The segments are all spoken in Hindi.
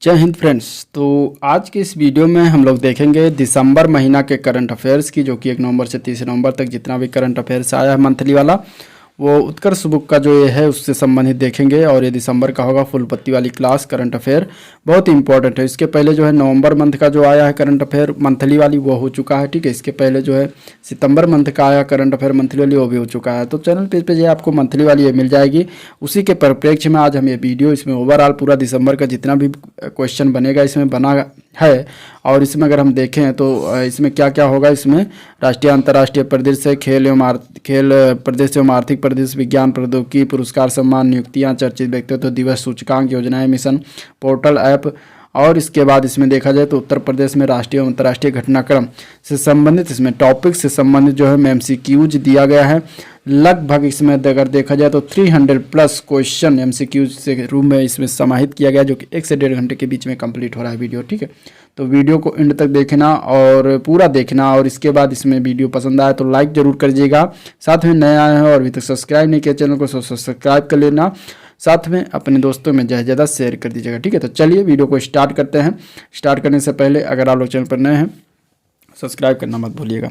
जय हिंद फ्रेंड्स। तो आज के इस वीडियो में हम लोग देखेंगे दिसंबर महीना के करंट अफेयर्स की, जो कि 1 नवंबर से 30 नवंबर तक जितना भी करंट अफेयर्स आया है मंथली वाला, वो उत्कर्ष बुक का जो ये है उससे संबंधित देखेंगे। और ये दिसंबर का होगा फुल पत्ती वाली क्लास करंट अफेयर, बहुत ही इंपॉर्टेंट है। इसके पहले जो है नवंबर मंथ का जो आया है करंट अफेयर मंथली वाली वो हो चुका है, ठीक है। इसके पहले जो है सितंबर मंथ का आया करंट अफेयर मंथली वाली वो भी हो चुका है। तो चैनल पेज पे जो है आपको मंथली वाली ये मिल जाएगी। उसी के परिप्रेक्ष्य में आज हम ये वीडियो, इसमें ओवरऑल पूरा दिसंबर का जितना भी क्वेश्चन बनेगा इसमें बना है। और इसमें अगर हम देखें तो इसमें क्या क्या होगा, इसमें राष्ट्रीय अंतर्राष्ट्रीय परिदृश्य, खेल प्रदेश एवं आर्थिक प्रदेश, विज्ञान प्रौद्योगिकी, पुरस्कार सम्मान, नियुक्तियां, चर्चित व्यक्तित्व दिवस, सूचकांक, योजनाएं, मिशन, पोर्टल ऐप। और इसके बाद इसमें देखा जाए तो उत्तर प्रदेश में राष्ट्रीय एवं अंतर्राष्ट्रीय घटनाक्रम से संबंधित, इसमें टॉपिक से संबंधित जो है MCQs दिया गया है। लगभग इसमें अगर देखा जाए तो 300 प्लस क्वेश्चन MCQs से रूप में इसमें समाहित किया गया, जो कि 1 से 1.5 घंटे के बीच में कंप्लीट हो रहा है वीडियो, ठीक है। तो वीडियो को एंड तक देखना और पूरा देखना। और इसके बाद इसमें वीडियो पसंद आए तो लाइक जरूर करिएगा। साथ में नए आए हैं और अभी तक सब्सक्राइब नहीं किया चैनल को सब्सक्राइब कर लेना। साथ में अपने दोस्तों में ज़्यादा शेयर कर दीजिएगा, ठीक है। तो चलिए वीडियो को स्टार्ट करते हैं। स्टार्ट करने से पहले अगर आप लोग चैनल पर नए हैं सब्सक्राइब करना मत भूलिएगा।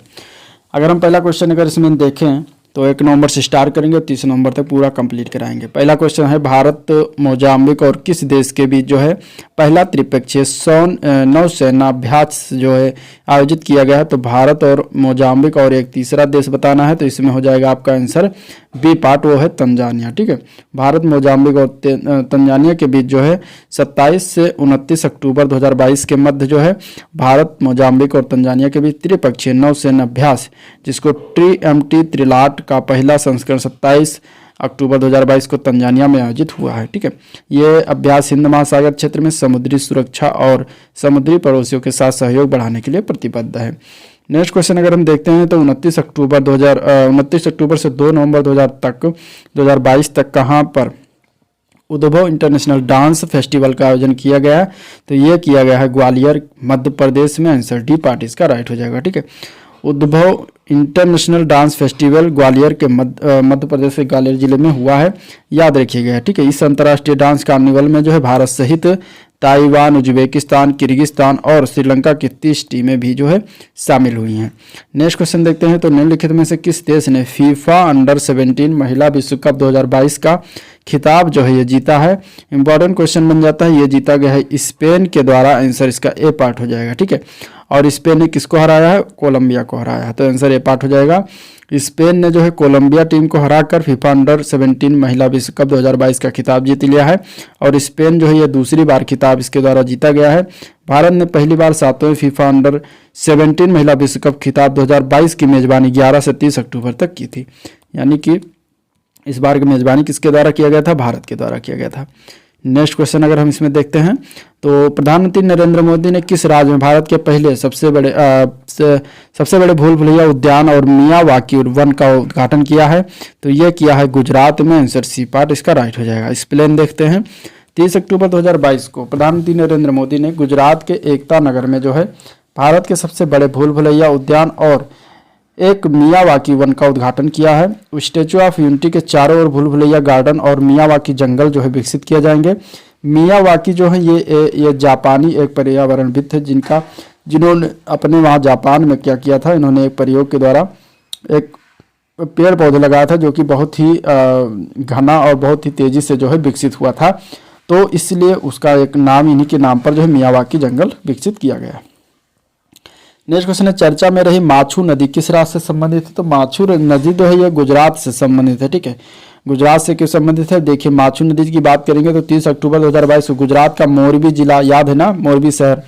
अगर हम पहला क्वेश्चन अगर इसमें देखें तो 1 नवंबर से स्टार्ट करेंगे और 30 नवंबर तक पूरा कंप्लीट कराएंगे। पहला क्वेश्चन है, भारत मोजाम्बिक और किस देश के बीच जो है पहला त्रिपक्षीय नौसेनाभ्यास जो है आयोजित किया गया है। तो भारत और मोजाम्बिक और एक तीसरा देश बताना है, तो इसमें हो जाएगा आपका आंसर बी पार्ट, वो है तंजानिया, ठीक है। भारत मोजाम्बिक और तंजानिया के बीच जो है 27 से 29 अक्टूबर 2022 के मध्य जो है भारत मोजाम्बिक और तंजानिया के बीच त्रिपक्षीय नौसेना अभ्यास, जिसको TMT त्रिलाट का पहला संस्करण 27 अक्टूबर 2022 को तंजानिया में आयोजित हुआ है, ठीक है। ये अभ्यास हिंद महासागर क्षेत्र में समुद्री सुरक्षा और समुद्री पड़ोसियों के साथ सहयोग बढ़ाने के लिए प्रतिबद्ध है। नेक्स्ट क्वेश्चन अगर हम देखते हैं तो 29 अक्टूबर से 2 नवंबर 2022 तक कहाँ पर उद्भव इंटरनेशनल डांस फेस्टिवल का आयोजन किया गया है। तो ये किया गया है ग्वालियर मध्य प्रदेश में। आंसर डी पार्ट इसका राइट हो जाएगा, ठीक है। उद्भव इंटरनेशनल डांस फेस्टिवल ग्वालियर के मध्य प्रदेश के ग्वालियर जिले में हुआ है, याद रखिएगा, ठीक है। इस अंतर्राष्ट्रीय डांस कार्निवल में जो है भारत सहित ताइवान, उज्बेकिस्तान, किर्गिस्तान और श्रीलंका की 30 टीमें भी जो है शामिल हुई हैं। नेक्स्ट क्वेश्चन देखते हैं, तो निम्नलिखित में से किस देश ने फीफा अंडर-17 महिला विश्व कप 2022 का खिताब जो है ये जीता है। इंपॉर्टेंट क्वेश्चन बन जाता है, ये जीता गया है स्पेन के द्वारा। आंसर इसका ए पार्ट हो जाएगा, ठीक है। और स्पेन ने किसको हराया है? कोलंबिया को हराया है, तो आंसर ए पार्ट हो जाएगा। स्पेन ने जो है कोलंबिया टीम को हराकर फीफा अंडर-17 महिला विश्व कप 2022 का खिताब जीत लिया है। और स्पेन जो है ये दूसरी बार खिताब इसके द्वारा जीता गया है। भारत ने पहली बार 7वें फीफा अंडर-17 महिला विश्व कप खिताब 2022 की मेजबानी 11 से 30 अक्टूबर तक की थी, यानी कि इस बार की मेजबानी किसके द्वारा किया गया था? भारत के द्वारा किया गया था। नेक्स्ट क्वेश्चन अगर हम इसमें देखते हैं तो प्रधानमंत्री नरेंद्र मोदी ने किस राज्य में भारत के पहले सबसे बड़े भूल भुलैया उद्यान और मियावाकी वन का उद्घाटन किया है। तो ये किया है गुजरात में। आंसर सी पार्ट इसका राइट हो जाएगा। एक्सप्लेन देखते हैं। 30 अक्टूबर 2022 को प्रधानमंत्री नरेंद्र मोदी ने गुजरात के एकता नगर में जो है भारत के सबसे बड़े भूल भुलैया उद्यान और एक मियावाकी वन का उद्घाटन किया है। स्टैचू ऑफ यूनिटी के चारों ओर भूल भुलैया गार्डन और मियावाकी जंगल जो है विकसित किए जाएंगे। मियावाकी जो है ये जापानी एक पर्यावरणविद थे जिन्होंने अपने वहाँ जापान में क्या किया था, इन्होंने एक प्रयोग के द्वारा एक पेड़ पौधे लगाया था जो कि बहुत ही घना और बहुत ही तेजी से जो है विकसित हुआ था। तो इसलिए उसका एक नाम, इन्हीं के नाम पर जो है मियावाकी जंगल विकसित किया गया। नेक्स्ट क्वेश्चन है, चर्चा में रही माछू नदी किस राज्य से संबंधित है। तो माछू नदी जो है ये गुजरात से संबंधित है, ठीक है। गुजरात से क्यों संबंधित है? देखिए, माछू नदी की बात करेंगे तो 30 अक्टूबर 2022 को गुजरात का मोरबी जिला, याद है ना, मोरबी शहर,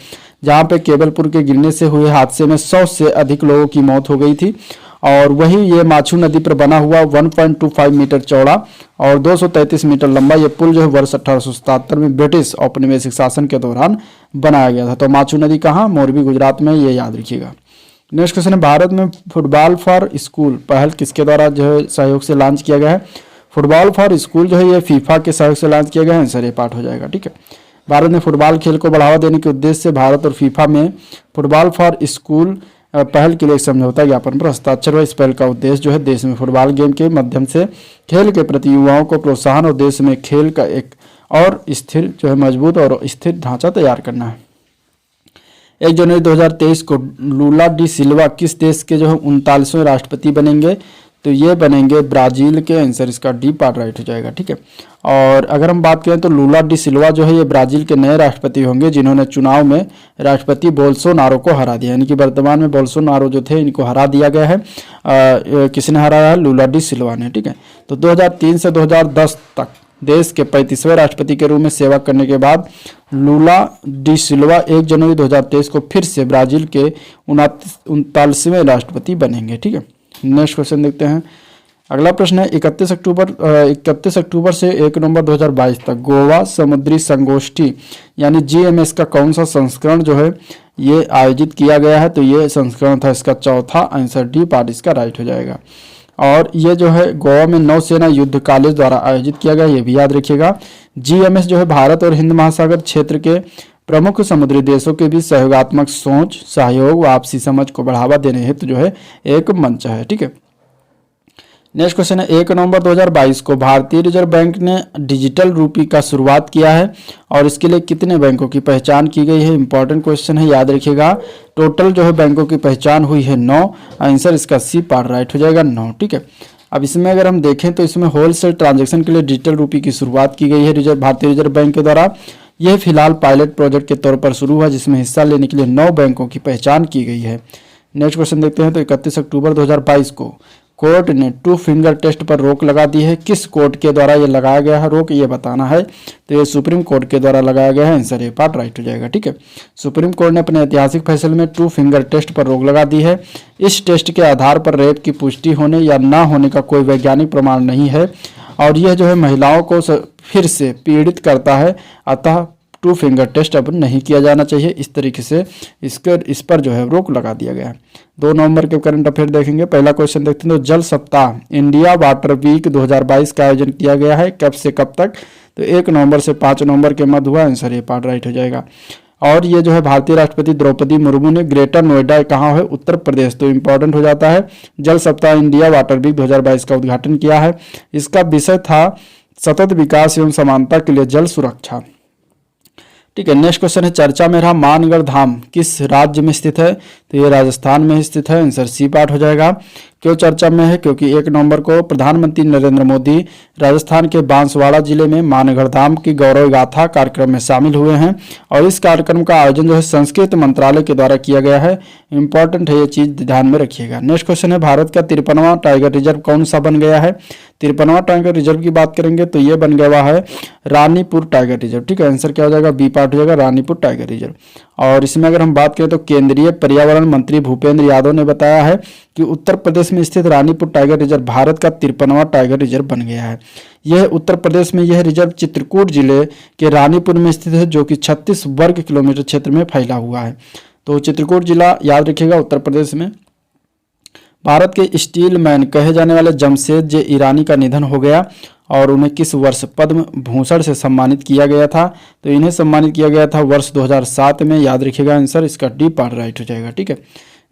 जहाँ पे केबलपुर के गिरने से हुए हादसे में 100 से अधिक लोगों की मौत हो गई थी। और वही ये माछू नदी पर बना हुआ 1.25 मीटर चौड़ा और 233 मीटर लंबा ये पुल जो है वर्ष 1877 में ब्रिटिश औपनिवेशिक शासन के दौरान बनाया गया था। तो माछू नदी कहाँ? मोरबी गुजरात में, ये याद रखिएगा। नेक्स्ट क्वेश्चन है, भारत में फुटबॉल फॉर स्कूल पहल किसके द्वारा जो है सहयोग से लॉन्च किया गया है। फुटबॉल फॉर स्कूल जो है ये फीफा के सहयोग से लॉन्च किया गया है। आंसर ए पार्ट हो जाएगा, ठीक है। भारत ने फुटबॉल खेल को बढ़ावा देने के उद्देश्य से भारत और फीफा में फुटबॉल फॉर स्कूल पहल के लिए एक समझौता ज्ञापन पर हस्ताक्षर हुआ। इस पहल का उद्देश्य जो है देश में फुटबॉल गेम के माध्यम से खेल के प्रति युवाओं को प्रोत्साहन और देश में खेल का एक और स्थिर जो है मजबूत और स्थिर ढांचा तैयार करना है। 1 जनवरी 2023 को लूला डी सिल्वा किस देश के जो है 39वें राष्ट्रपति बनेंगे? तो ये बनेंगे ब्राजील के। आंसर इसका डी पार्ट राइट हो जाएगा, ठीक है। और अगर हम बात करें तो लूला डी सिल्वा जो है ये ब्राजील के नए राष्ट्रपति होंगे जिन्होंने चुनाव में राष्ट्रपति बोल्सोनारो को हरा दिया, यानी कि वर्तमान में बोल्सोनारो जो थे इनको हरा दिया गया है। किसने हराया है? लूला डी सिल्वा ने, ठीक है। तो 2003 से 2010 तक देश के 35वें राष्ट्रपति के रूप में सेवा करने के बाद लूला डी सिल्वा 1 जनवरी 2023 को फिर से ब्राजील के 39वें राष्ट्रपति बनेंगे, ठीक है। नेक्स्ट क्वेश्चन देखते हैं। अगला प्रश्न है 31 अक्टूबर से 1 नवंबर 2022 तक गोवा समुद्री संगोष्ठी यानी GMS का कौन सा संस्करण जो है ये आयोजित किया गया है? तो ये संस्करण था इसका चौथा। आंसर डी पार्ट इसका राइट हो जाएगा। और ये जो है गोवा में नौसेना युद्ध कॉलेज द्वारा आयोजित किया गया, ये भी याद रखिएगा। GMS जो है भारत और हिंद महासागर क्षेत्र के प्रमुख समुद्री देशों के बीच सहयोगात्मक सोच, सहयोग व आपसी समझ को बढ़ावा देने हेतु जो है एक मंच है, ठीक है। नेक्स्ट क्वेश्चन है 1 नवंबर 2022 को भारतीय रिजर्व बैंक ने डिजिटल रूपी का शुरुआत किया है और इसके लिए कितने बैंकों की पहचान की गई है? इंपॉर्टेंट क्वेश्चन है, याद रखिएगा। टोटल जो है बैंकों की पहचान हुई है 9। आंसर इसका सी पार्ट राइट हो जाएगा 9, ठीक है। अब इसमें अगर हम देखें तो इसमें होलसेल ट्रांजैक्शन के लिए डिजिटल रूपी की शुरुआत की गई है भारतीय रिजर्व बैंक के द्वारा। यह फिलहाल पायलट प्रोजेक्ट के तौर पर शुरू हुआ जिसमें हिस्सा लेने के लिए 9 बैंकों की पहचान की गई है। नेक्स्ट क्वेश्चन देखते हैं। तो 31 अक्टूबर 2022 को कोर्ट ने 2 फिंगर टेस्ट पर रोक लगा दी है। किस कोर्ट के द्वारा ये लगाया गया है रोक, ये बताना है। तो ये सुप्रीम कोर्ट के द्वारा लगाया गया है। आंसर ये पार्ट राइट हो जाएगा, ठीक है। सुप्रीम कोर्ट ने अपने ऐतिहासिक फैसले में 2 फिंगर टेस्ट पर रोक लगा दी है। इस टेस्ट के आधार पर रेप की पुष्टि होने या ना होने का कोई वैज्ञानिक प्रमाण नहीं है और यह जो है महिलाओं को फिर से पीड़ित करता है, अतः 2 फिंगर टेस्ट अब नहीं किया जाना चाहिए। इस तरीके से इस पर जो है रोक लगा दिया गया है। 2 नवंबर के करंट अफेयर देखेंगे। पहला क्वेश्चन देखते हैं। तो जल सप्ताह इंडिया वाटर वीक 2022 का आयोजन किया गया है, कब से कब तक? तो 1 नवंबर से 5 नवंबर के मध्य हुआ। आंसर ये पार्ट राइट हो जाएगा। और ये जो है भारतीय राष्ट्रपति द्रौपदी मुर्मू ने ग्रेटर नोएडा कहाँ है? उत्तर प्रदेश। तो इंपॉर्टेंट हो जाता है। जल सप्ताह इंडिया वाटर वीक 2022 का उद्घाटन किया है। इसका विषय था सतत विकास एवं समानता के लिए जल सुरक्षा, ठीक है। नेक्स्ट क्वेश्चन है। चर्चा में रहा मानगढ़ धाम किस राज्य में स्थित है? तो ये राजस्थान में स्थित है। आंसर सी पार्ट हो जाएगा। क्यों चर्चा में है? क्योंकि 1 नवंबर को प्रधानमंत्री नरेंद्र मोदी राजस्थान के बांसवाड़ा जिले में मानगढ़ धाम की गौरव गाथा कार्यक्रम में शामिल हुए हैं और इस कार्यक्रम का आयोजन जो है संस्कृत मंत्रालय के द्वारा किया गया है। इंपॉर्टेंट है, ये चीज ध्यान में रखिएगा। नेक्स्ट क्वेश्चन है। भारत का 53वां टाइगर रिजर्व कौन सा बन गया है? 53वां टाइगर रिजर्व की बात करेंगे तो ये बन गया है रानीपुर टाइगर रिजर्व, ठीक है। आंसर क्या हो जाएगा? बी पार्ट हो जाएगा, रानीपुर टाइगर रिजर्व। और इसमें अगर हम बात करें तो केंद्रीय पर्यावरण मंत्री भूपेंद्र यादव ने बताया है कि उत्तर प्रदेश में स्थित रानीपुर टाइगर रिजर्व भारत का 53वां टाइगर रिजर्व बन गया है। यह उत्तर प्रदेश में यह रिजर्व चित्रकूट जिले के रानीपुर में स्थित है जो कि 36 वर्ग किलोमीटर क्षेत्र में फैला हुआ है। तो चित्रकूट जिला याद रखिएगा उत्तर प्रदेश में। भारत के स्टील मैन कहे जाने वाले जमशेद जे ईरानी का निधन हो गया और उन्हें किस वर्ष पद्म भूषण से सम्मानित किया गया था? तो इन्हें सम्मानित किया गया था वर्ष 2007 में। याद रखिएगा आंसर इसका डी पार्ट राइट हो जाएगा, ठीक है।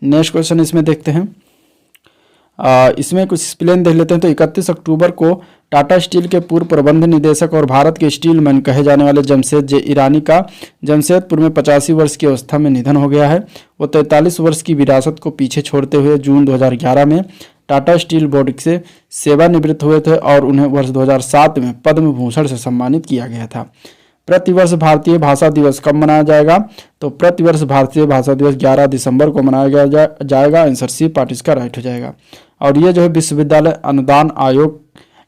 नेक्स्ट क्वेश्चन इसमें देखते हैं। इसमें कुछ एक्सप्लेन देख लेते हैं। तो 31 अक्टूबर को टाटा स्टील के पूर्व प्रबंध निदेशक और भारत के स्टील मैन कहे जाने वाले जमशेद जे ईरानी का जमशेदपुर में 85 वर्ष की अवस्था में निधन हो गया है। वो 43 वर्ष की विरासत को पीछे छोड़ते हुए जून 2011 में टाटा स्टील बोर्ड से सेवानिवृत्त हुए थे और उन्हें वर्ष 2007 में पद्म भूषण से सम्मानित किया गया था। प्रतिवर्ष भारतीय भाषा दिवस कब मनाया जाएगा? तो प्रतिवर्ष भारतीय भाषा दिवस 11 दिसंबर को मनाया जाएगा। आंसर सी पार्ट इसका राइट हो जाएगा। और ये जो है विश्वविद्यालय अनुदान आयोग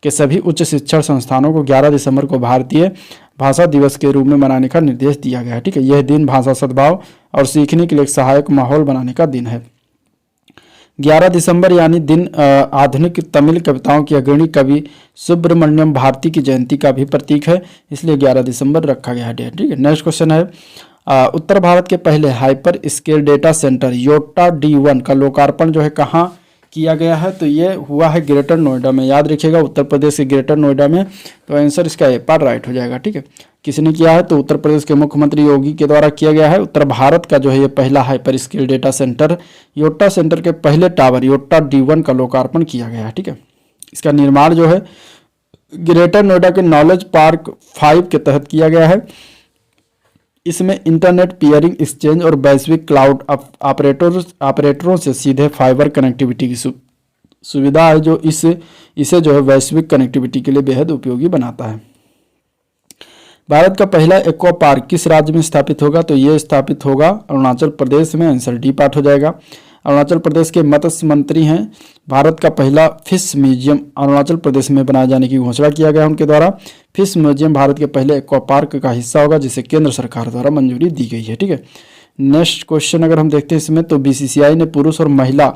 के सभी उच्च शिक्षण संस्थानों को 11 दिसंबर को भारतीय भाषा दिवस के रूप में मनाने का निर्देश दिया गया है, ठीक है। यह दिन भाषा सद्भाव और सीखने के लिए एक सहायक माहौल बनाने का दिन है। 11 दिसंबर यानी दिन आधुनिक तमिल कविताओं की अग्रणी कवि सुब्रमण्यम भारती की जयंती का भी प्रतीक है, इसलिए 11 दिसंबर रखा गया है डेट, ठीक है। नेक्स्ट क्वेश्चन है। उत्तर भारत के पहले hyperscale data centre Yotta D1 का लोकार्पण जो है कहाँ किया गया है? तो ये हुआ है ग्रेटर नोएडा में। याद रखिएगा उत्तर प्रदेश के ग्रेटर नोएडा में। तो आंसर इसका ए पार्ट राइट हो जाएगा, ठीक है। किसने किया है? तो उत्तर प्रदेश के मुख्यमंत्री योगी के द्वारा किया गया है। उत्तर भारत का जो है ये पहला hyperscale data centre Yotta centre के पहले टावर योटा D1 का लोकार्पण किया गया है, ठीक है। इसका निर्माण जो है ग्रेटर नोएडा के नॉलेज पार्क 5 के तहत किया गया है। इसमें इंटरनेट पीयरिंग एक्सचेंज और वैश्विक क्लाउड ऑपरेटरों से सीधे फाइबर कनेक्टिविटी की सुविधा है, जो इसे जो है वैश्विक कनेक्टिविटी के लिए बेहद उपयोगी बनाता है। भारत का पहला एक्वा पार्क किस राज्य में स्थापित होगा? तो ये स्थापित होगा अरुणाचल प्रदेश में। आंसर डी पार्ट हो जाएगा। अरुणाचल प्रदेश के मत्स्य मंत्री हैं। भारत का पहला फिश म्यूजियम अरुणाचल प्रदेश में बनाए जाने की घोषणा किया गया उनके द्वारा। फिश म्यूजियम भारत के पहले एक्वा पार्क का हिस्सा होगा, जिसे केंद्र सरकार द्वारा मंजूरी दी गई है। ठीक है, नेक्स्ट क्वेश्चन अगर हम देखते हैं इसमें, तो बीसीसीआई ने पुरुष और महिला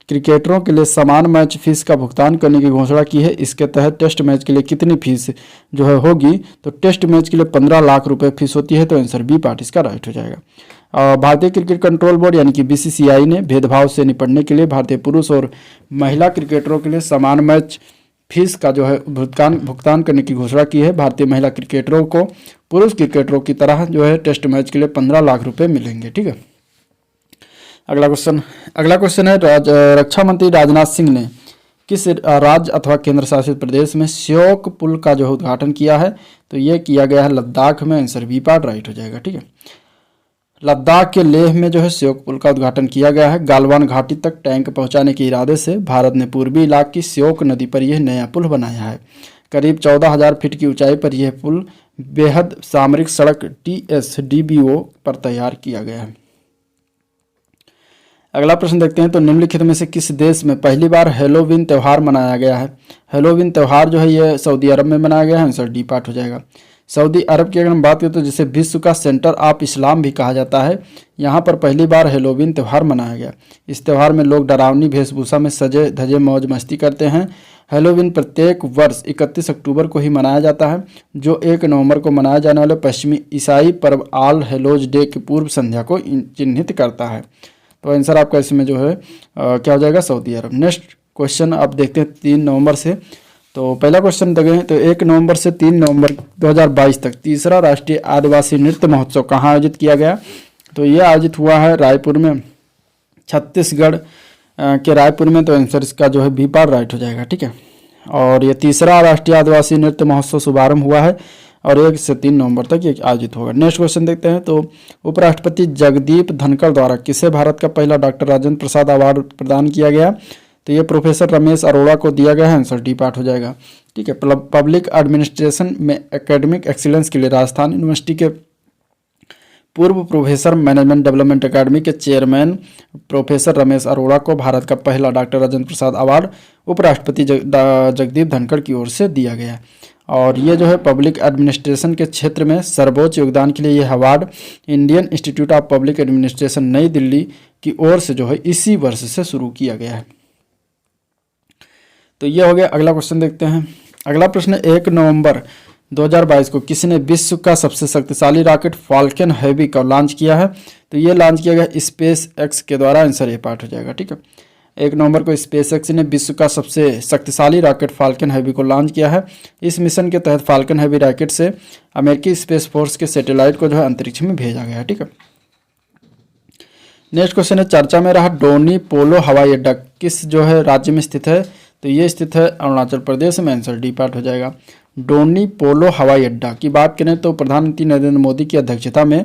क्रिकेटरों के लिए समान मैच फीस का भुगतान करने की घोषणा की है। इसके तहत टेस्ट मैच के लिए कितनी फीस जो है होगी? तो टेस्ट मैच के लिए 15 लाख रुपए फीस होती है। तो आंसर बी पार्ट इसका राइट हो जाएगा। भारतीय क्रिकेट कंट्रोल बोर्ड यानी कि बीसीसीआई ने भेदभाव से निपटने के लिए भारतीय पुरुष और महिला क्रिकेटरों के लिए समान मैच फीस का जो है भुगतान करने की घोषणा की है। भारतीय महिला क्रिकेटरों को पुरुष क्रिकेटरों की तरह जो है टेस्ट मैच के लिए 15 लाख रुपए मिलेंगे। ठीक है, अगला क्वेश्चन है रक्षा मंत्री राजनाथ सिंह ने किस राज्य अथवा केंद्र शासित प्रदेश में श्योक पुल का जो है उद्घाटन किया है? तो ये किया गया है लद्दाख में। आंसर बी पार्ट राइट हो जाएगा। ठीक है, लद्दाख के लेह में जो है श्योक पुल का उद्घाटन किया गया है। गालवान घाटी तक टैंक पहुंचाने के इरादे से भारत ने पूर्वी इलाके की श्योक नदी पर यह नया पुल बनाया है। करीब 14,000 फीट की ऊंचाई पर यह पुल बेहद सामरिक सड़क TSDBO पर तैयार किया गया है। अगला प्रश्न देखते हैं, तो निम्नलिखित में से किस देश में पहली बार हैलोवीन त्यौहार मनाया गया है? हैलोवीन त्यौहार जो है ये सऊदी अरब में मनाया गया है। आंसर डी पार्ट हो जाएगा। सऊदी अरब की अगर हम बात करें तो जिसे विश्व का सेंटर ऑफ इस्लाम भी कहा जाता है, यहाँ पर पहली बार हैलोवीन त्यौहार मनाया गया। इस त्यौहार में लोग डरावनी वेशभूषा में सजे धजे मौज मस्ती करते हैं। हैलोवीन प्रत्येक वर्ष 31 अक्टूबर को ही मनाया जाता है, जो 1 नवंबर को मनाए जाने वाले पश्चिमी ईसाई पर्व आल हेलोज डे की पूर्व संध्या को चिन्हित करता है। तो आंसर आपका इसमें जो है क्या हो जाएगा? सऊदी अरब। नेक्स्ट क्वेश्चन आप देखते हैं 3 नवंबर से। तो पहला क्वेश्चन देखें, तो 1 नवंबर से 3 नवंबर 2022 तक तीसरा राष्ट्रीय आदिवासी नृत्य महोत्सव कहाँ आयोजित किया गया? तो ये आयोजित हुआ है रायपुर में, छत्तीसगढ़ के रायपुर में। तो आंसर इसका जो है बी पार्ट राइट हो जाएगा। ठीक है, और ये तीसरा राष्ट्रीय आदिवासी नृत्य महोत्सव शुभारंभ हुआ है और 1 से 3 नवंबर तक ये आयोजित होगा। नेक्स्ट क्वेश्चन देखते हैं, तो उपराष्ट्रपति जगदीप धनखड़ द्वारा किसे भारत का पहला डॉक्टर राजेंद्र प्रसाद अवार्ड प्रदान किया गया? तो ये प्रोफेसर रमेश अरोड़ा को दिया गया है। आंसर डी पार्ट हो जाएगा। ठीक है, पब्लिक एडमिनिस्ट्रेशन में एकेडमिक एक्सीलेंस के लिए राजस्थान यूनिवर्सिटी के पूर्व प्रोफेसर मैनेजमेंट डेवलपमेंट अकादमी के चेयरमैन प्रोफेसर रमेश अरोड़ा को भारत का पहला डॉक्टर राजेंद्र प्रसाद अवार्ड उपराष्ट्रपति जगदीप धनखड़ की ओर से दिया गया है। और ये जो है पब्लिक एडमिनिस्ट्रेशन के क्षेत्र में सर्वोच्च योगदान के लिए यह award Indian institute of public administration नई दिल्ली की ओर से जो है इसी वर्ष से शुरू किया गया है। तो ये हो गया। अगला क्वेश्चन देखते हैं। अगला प्रश्न 1 नवंबर 2022 को किसने विश्व का सबसे शक्तिशाली रॉकेट फाल्कन हैवी का लॉन्च किया है? तो ये लॉन्च किया गया स्पेस एक्स के द्वारा। आंसर ए पार्ट हो जाएगा। ठीक है, 1 नवंबर को स्पेस एक्स ने विश्व का सबसे शक्तिशाली रॉकेट फाल्कन हैवी को लॉन्च किया है। इस मिशन के तहत फाल्कन हैवी रॉकेट से अमेरिकी स्पेस फोर्स के सैटेलाइट को जो है अंतरिक्ष में भेजा गया है। ठीक है, नेक्स्ट क्वेश्चन है, चर्चा में रहा डोनी पोलो हवाई अड्डा किस जो है राज्य में स्थित है? तो ये स्थित है अरुणाचल प्रदेश में। आंसर डी पार्ट हो जाएगा। डोनी पोलो हवाई अड्डा की बात करें तो प्रधानमंत्री नरेंद्र मोदी की अध्यक्षता में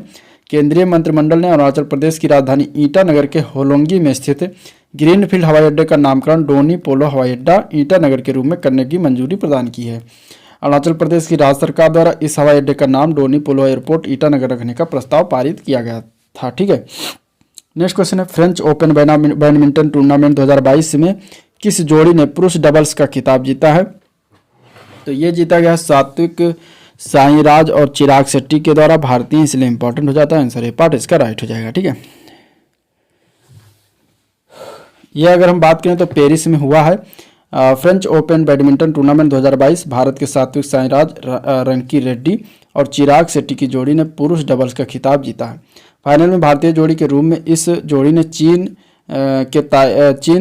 केंद्रीय मंत्रिमंडल ने अरुणाचल प्रदेश की राजधानी ईटानगर के होलोंगी में स्थित ग्रीनफील्ड हवाई अड्डे का नामकरण डोनी पोलो हवाई अड्डा ईटानगर के रूप में करने की मंजूरी प्रदान की है। अरुणाचल प्रदेश की राज्य सरकार द्वारा इस हवाई अड्डे का नाम डोनी पोलो एयरपोर्ट ईटानगर रखने का प्रस्ताव पारित किया गया था। ठीक है, नेक्स्ट क्वेश्चन है, फ्रेंच ओपन बैडमिंटन टूर्नामेंट 2022 में किस जोड़ी ने पुरुष डबल्स का खिताब जीता है? तो ये जीता गया सात्विक साईराज और चिराग शेट्टी के द्वारा। भारतीय इसलिए इंपॉर्टेंट हो जाता है। आंसर ए पार्ट इसका राइट हो जाएगा। ठीक है, ये अगर हम बात करें तो पेरिस में हुआ है French open badminton tournament 2022। Bharat के सात्विक साईराज रंकी रेड्डी और चिराग शेट्टी की जोड़ी ने पुरुष डबल्स का खिताब जीता है। फाइनल में भारतीय जोड़ी के रूप में इस जोड़ी ने चीन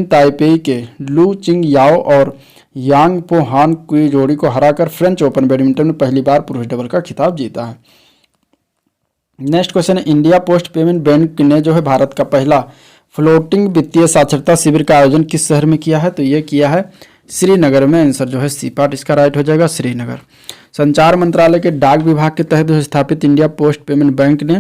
ताइपेई के लू चिंग याओ और यांग पो हान की जोड़ी को हराकर फ्रेंच ओपन बैडमिंटन में पहली बार पुरुष डबल का खिताब जीता है। नेक्स्ट क्वेश्चन है, इंडिया पोस्ट पेमेंट बैंक ने जो है भारत का पहला फ्लोटिंग वित्तीय साक्षरता शिविर का आयोजन किस शहर में किया है? तो ये किया है श्रीनगर में, आंसर जो है सी पार्ट इसका राइट हो जाएगा, श्रीनगर। संचार मंत्रालय के डाक विभाग के तहत स्थापित इंडिया पोस्ट पेमेंट बैंक ने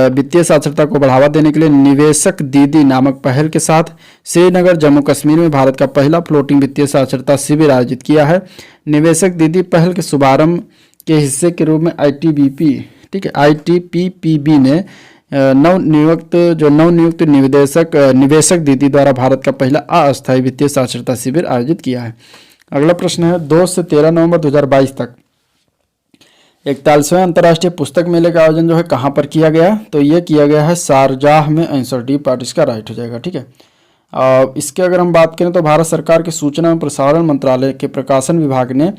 वित्तीय साक्षरता को बढ़ावा देने के लिए निवेशक दीदी नामक पहल के साथ श्रीनगर जम्मू कश्मीर में भारत का पहला फ्लोटिंग वित्तीय साक्षरता शिविर आयोजित किया है। निवेशक दीदी पहल के शुभारंभ के हिस्से के रूप में ITBP, ठीक है, ITPPB ने नवनियुक्त निवेशक दीदी द्वारा भारत का पहला अस्थायी वित्तीय साक्षरता शिविर आयोजित किया है। अगला प्रश्न है 2 से 13 नवंबर 2022 तक 41वें अंतर्राष्ट्रीय पुस्तक मेले का आयोजन जो है कहाँ पर किया गया? तो ये किया गया है शारजाह में, आंसर डी पार्ट इसका राइट हो जाएगा, ठीक है। इसके अगर हम बात करें तो भारत सरकार के सूचना एवं प्रसारण मंत्रालय के प्रकाशन विभाग ने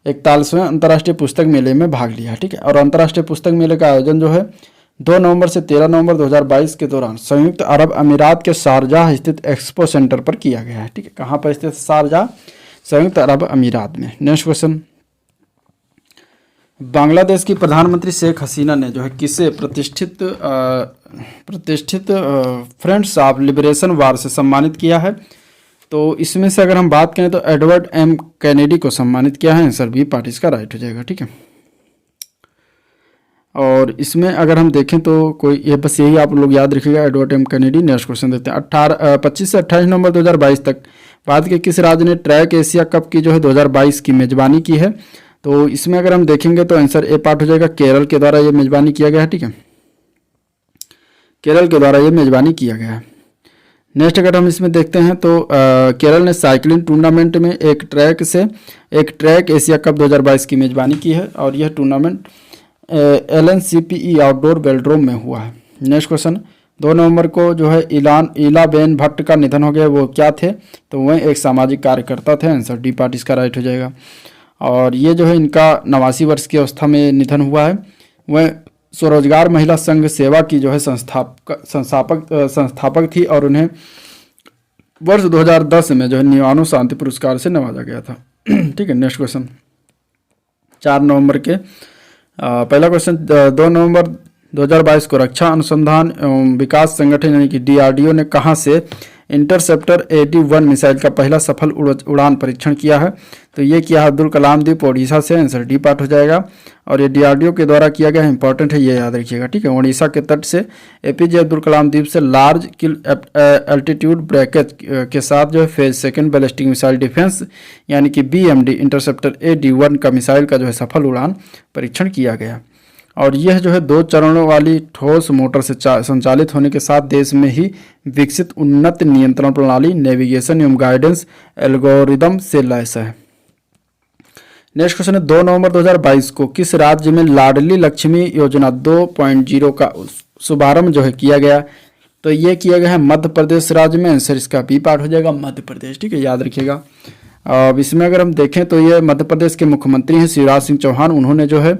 41वें अंतर्राष्ट्रीय पुस्तक मेले में भाग लिया, ठीक है। और अंतर्राष्ट्रीय पुस्तक मेले का आयोजन जो है 2 नवंबर से 13 नवंबर 2022 के दौरान संयुक्त अरब अमीरात के शारजाह स्थित एक्सपो सेंटर पर किया गया है, ठीक है। कहाँ पर स्थित? शारजाह, संयुक्त अरब अमीरात में। नेक्स्ट क्वेश्चन, बांग्लादेश की प्रधानमंत्री शेख हसीना ने जो है किसे प्रतिष्ठित फ्रेंड्स ऑफ लिबरेशन वार से सम्मानित किया है? तो इसमें से अगर हम बात करें तो एडवर्ड M कैनेडी को सम्मानित किया है, आंसर बी पार्ट इसका राइट हो जाएगा, ठीक है। और इसमें अगर हम देखें तो कोई ये बस यही आप लोग याद रखिएगा, Edward M Kennedy. Next question देखते हैं, 25 से 28 नवंबर 2022 तक भारत के किस राज्य ने ट्रैक एशिया कप की जो है 2022 की मेजबानी की है? तो इसमें अगर हम देखेंगे तो आंसर ए पार्ट हो जाएगा, केरल के द्वारा ये मेजबानी किया गया है, ठीक है। केरल के द्वारा ये मेजबानी किया गया है। नेक्स्ट अगर हम इसमें देखते हैं तो केरल ने साइकिलिंग टूर्नामेंट में एक ट्रैक एशिया कप 2022 की मेजबानी की है और यह टूर्नामेंट LNCPE आउटडोर वेलोड्रोम में हुआ है। नेक्स्ट क्वेश्चन, 2 नवंबर को जो है इलाबेन भट्ट का निधन हो गया, वो क्या थे? तो वह एक सामाजिक कार्यकर्ता थे, आंसर डी पार्ट इसका राइट हो जाएगा। और ये जो है इनका 89 वर्ष की अवस्था में निधन हुआ है। वह स्वरोजगार महिला संघ सेवा की जो है संस्थापक थी और उन्हें वर्ष 2010 में जो है निवानो शांति पुरस्कार से नवाजा गया था, ठीक है। नेक्स्ट क्वेश्चन, 4 नवंबर के पहला क्वेश्चन, 2 नवंबर 2022 को रक्षा अनुसंधान एवं विकास संगठन यानी कि DRDO ने कहां से इंटरसेप्टर AD-1 मिसाइल का पहला सफल उड़ान परीक्षण किया है? तो ये किया है अब्दुल कलाम द्वीप ओडिशा से, आंसर डी पार्ट हो जाएगा। और ये DRDO के द्वारा किया गया है, इंपॉर्टेंट है, ये याद रखिएगा, ठीक है। ओडिशा के तट से APJ अब्दुल कलाम द्वीप से लार्ज किल एल्टीट्यूड ब्रैकेट के साथ जो है फेज 2 बैलिस्टिक मिसाइल डिफेंस यानी कि BMD इंटरसेप्टर AD-1 का मिसाइल का जो है सफल उड़ान परीक्षण किया गया। और यह जो है 2 चरणों वाली ठोस मोटर से संचालित होने के साथ देश में ही विकसित उन्नत नियंत्रण प्रणाली, नेविगेशन एवं गाइडेंस एल्गोरिदम से लैस है। नेक्स्ट क्वेश्चन है, 2 नवंबर 2022 को किस राज्य में लाडली लक्ष्मी योजना 2.0 का शुभारंभ जो है किया गया? तो ये किया गया है मध्य प्रदेश राज्य में, आंसर इसका बी पार्ट हो जाएगा, मध्य प्रदेश, ठीक है, याद रखिएगा। अब इसमें अगर हम देखें तो ये मध्य प्रदेश के मुख्यमंत्री हैं शिवराज सिंह चौहान, उन्होंने जो है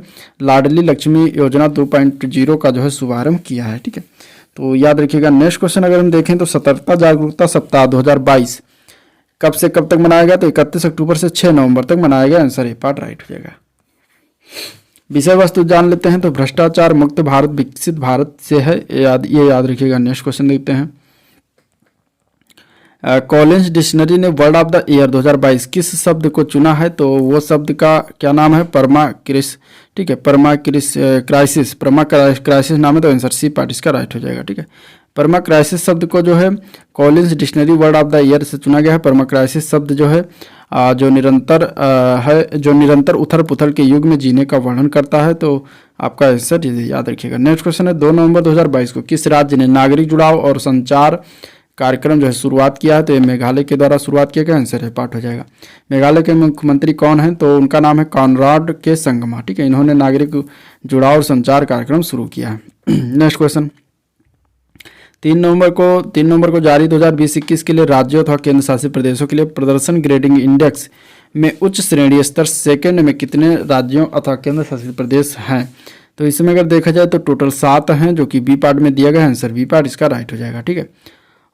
लाडली लक्ष्मी योजना 2.0 का जो है शुभारंभ किया है, ठीक है, तो याद रखिएगा। नेक्स्ट क्वेश्चन अगर हम देखें तो सतर्कता जागरूकता सप्ताह 2022 कब से कब तक मनाया गया? तो 31 अक्टूबर से 6 नवंबर तक मनाया गया, आंसर ए पार्ट राइट हो जाएगा। विषय वस्तु जान लेते हैं तो भ्रष्टाचार मुक्त भारत विकसित भारत से है, ये याद रखिएगा। नेक्स्ट क्वेश्चन देखते हैं, कॉलिंस डिक्शनरी ने वर्ड ऑफ द ईयर 2022 किस शब्द को चुना है? तो वो शब्द का क्या नाम है? परमा क्रिस, ठीक है, परमा क्राइसिस नाम है, तो आंसर सी पार्ट इसका राइट हो जाएगा, ठीक है। परमा क्राइसिस शब्द को जो है Collins dictionary word of the year से चुना गया है। परमा क्राइसिस शब्द जो है जो निरंतर उथल पुथल के युग में जीने का वर्णन करता है, तो आपका आंसर याद रखिएगा। नेक्स्ट क्वेश्चन है, 2 नवंबर 2022 को किस राज्य ने नागरिक जुड़ाव और संचार कार्यक्रम जो है शुरुआत किया है? तो ये मेघालय के द्वारा शुरुआत किया गया, आंसर है पार्ट हो जाएगा। मेघालय के मुख्यमंत्री कौन हैं? तो उनका नाम है कॉनराड के संगमा, ठीक है, इन्होंने नागरिक जुड़ाव और संचार कार्यक्रम शुरू किया है। नेक्स्ट क्वेश्चन, 3 नवंबर को जारी 2020-21 के लिए राज्यों अथवा केंद्र शासित प्रदेशों के लिए प्रदर्शन ग्रेडिंग इंडेक्स में उच्च श्रेणी स्तर सेकंड में कितने राज्यों अथवा केंद्र शासित प्रदेश हैं? तो इसमें अगर देखा जाए तो टोटल 7 हैं, जो कि बी पार्ट में दिया गया है, आंसर बी पार्ट इसका राइट हो जाएगा, ठीक है।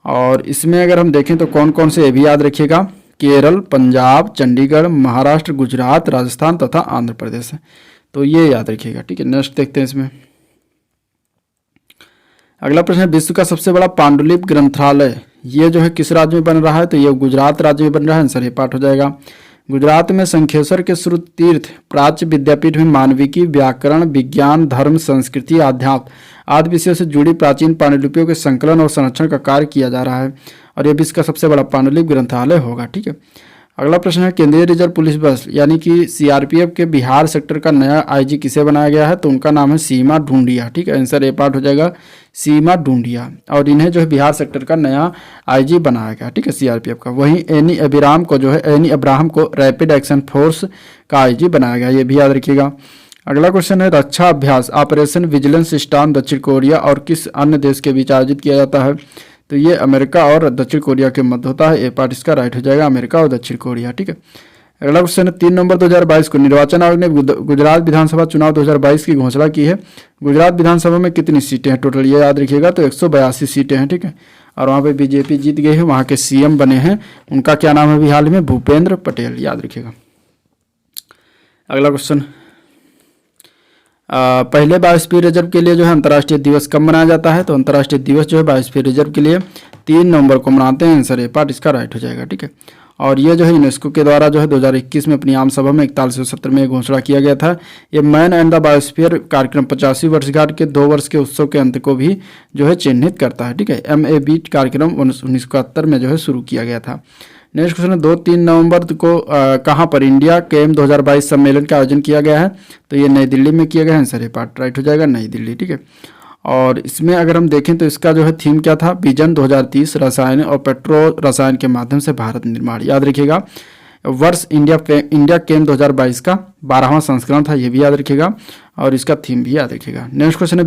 और इसमें अगर हम देखें तो कौन कौन से, ये भी याद रखिएगा, केरल, पंजाब, चंडीगढ़, महाराष्ट्र, गुजरात, राजस्थान तथा आंध्र प्रदेश है, तो ये याद रखिएगा, ठीक है। नेक्स्ट देखते हैं इसमें, अगला प्रश्न है, विश्व का सबसे बड़ा पांडुलिपि ग्रंथालय ये जो है किस राज्य में बन रहा है, तो ये गुजरात राज्य में बन रहा है। आंसर ए पार्ट हो जाएगा। गुजरात में शंखेश्वर के श्रुत तीर्थ प्राच्य विद्यापीठ में मानविकी, व्याकरण, विज्ञान, धर्म, संस्कृति, आध्यात्म आदि विषयों से जुड़ी प्राचीन पांडुलिपियों के संकलन और संरक्षण का कार्य किया जा रहा है और ये विश्व का सबसे बड़ा पांडुलिपि ग्रंथालय होगा। ठीक है। अगला प्रश्न है, केंद्रीय रिजर्व पुलिस बल यानी कि सीआरपीएफ के बिहार सेक्टर का नया आईजी किसे बनाया गया है, तो उनका नाम है सीमा ढूंढिया। ठीक है, आंसर ए पार्ट हो जाएगा, सीमा ढूंढिया। और इन्हें जो है बिहार सेक्टर का नया आईजी बनाया गया। ठीक है, सीआरपीएफ का। वहीं एनी अब्राहम को रैपिड एक्शन फोर्स का आईजी बनाया गया, ये भी याद रखिएगा। अगला क्वेश्चन है, रक्षा अभ्यास ऑपरेशन विजिलेंस स्टॉर्म दक्षिण कोरिया और किस अन्य देश के बीच आयोजित किया जाता है, तो ये अमेरिका और दक्षिण कोरिया के मध्य होता है। ए पार्ट इसका राइट हो जाएगा, अमेरिका और दक्षिण कोरिया। ठीक है। अगला क्वेश्चन है, 3 नवंबर 2022 को निर्वाचन आयोग ने गुजरात विधानसभा चुनाव 2022 की घोषणा की है। गुजरात विधानसभा में कितनी सीटें हैं टोटल, ये याद रखिएगा, तो 182 सीटें हैं। ठीक है, और वहाँ पे बीजेपी जीत गई है, वहाँ के सीएम बने हैं, उनका क्या नाम है अभी हाल में, भूपेंद्र पटेल, याद रखिएगा। अगला क्वेश्चन, पहले बायोस्फीयर रिजर्व के लिए जो है अंतर्राष्ट्रीय दिवस कब मनाया जाता है, तो अंतर्राष्ट्रीय दिवस जो है बायोस्फीयर रिजर्व के लिए 3 नवंबर को मनाते हैं। आंसर ए पार्ट इसका राइट हो जाएगा। ठीक है, और ये जो है यूनेस्को के द्वारा जो है 2021 में अपनी आम सभा में 41वें सत्र में घोषणा किया गया था। ये मैन एंड द बायोस्फीयर कार्यक्रम 50वीं वर्षगांठ के 2 वर्ष के उत्सव के अंत को भी जो है चिन्हित करता है। ठीक है, MAB कार्यक्रम 1971 में जो है शुरू किया गया था। नेक्स्ट क्वेश्चन है, 2-3 नवंबर को कहाँ पर इंडिया केम 2022 सम्मेलन का आयोजन किया गया है, तो ये नई दिल्ली में किया गया है। आंसर ए पार्ट राइट हो जाएगा, नई दिल्ली। ठीक है, और इसमें अगर हम देखें तो इसका जो है थीम क्या था, विजन 2030 रसायन और पेट्रो रसायन के माध्यम से भारत निर्माण, याद रखिएगा। वर्ष इंडिया केम 2022 का 12वां संस्करण था, ये भी याद रखिएगा, और इसका थीम भी याद रखिएगा। नेक्स्ट क्वेश्चन है,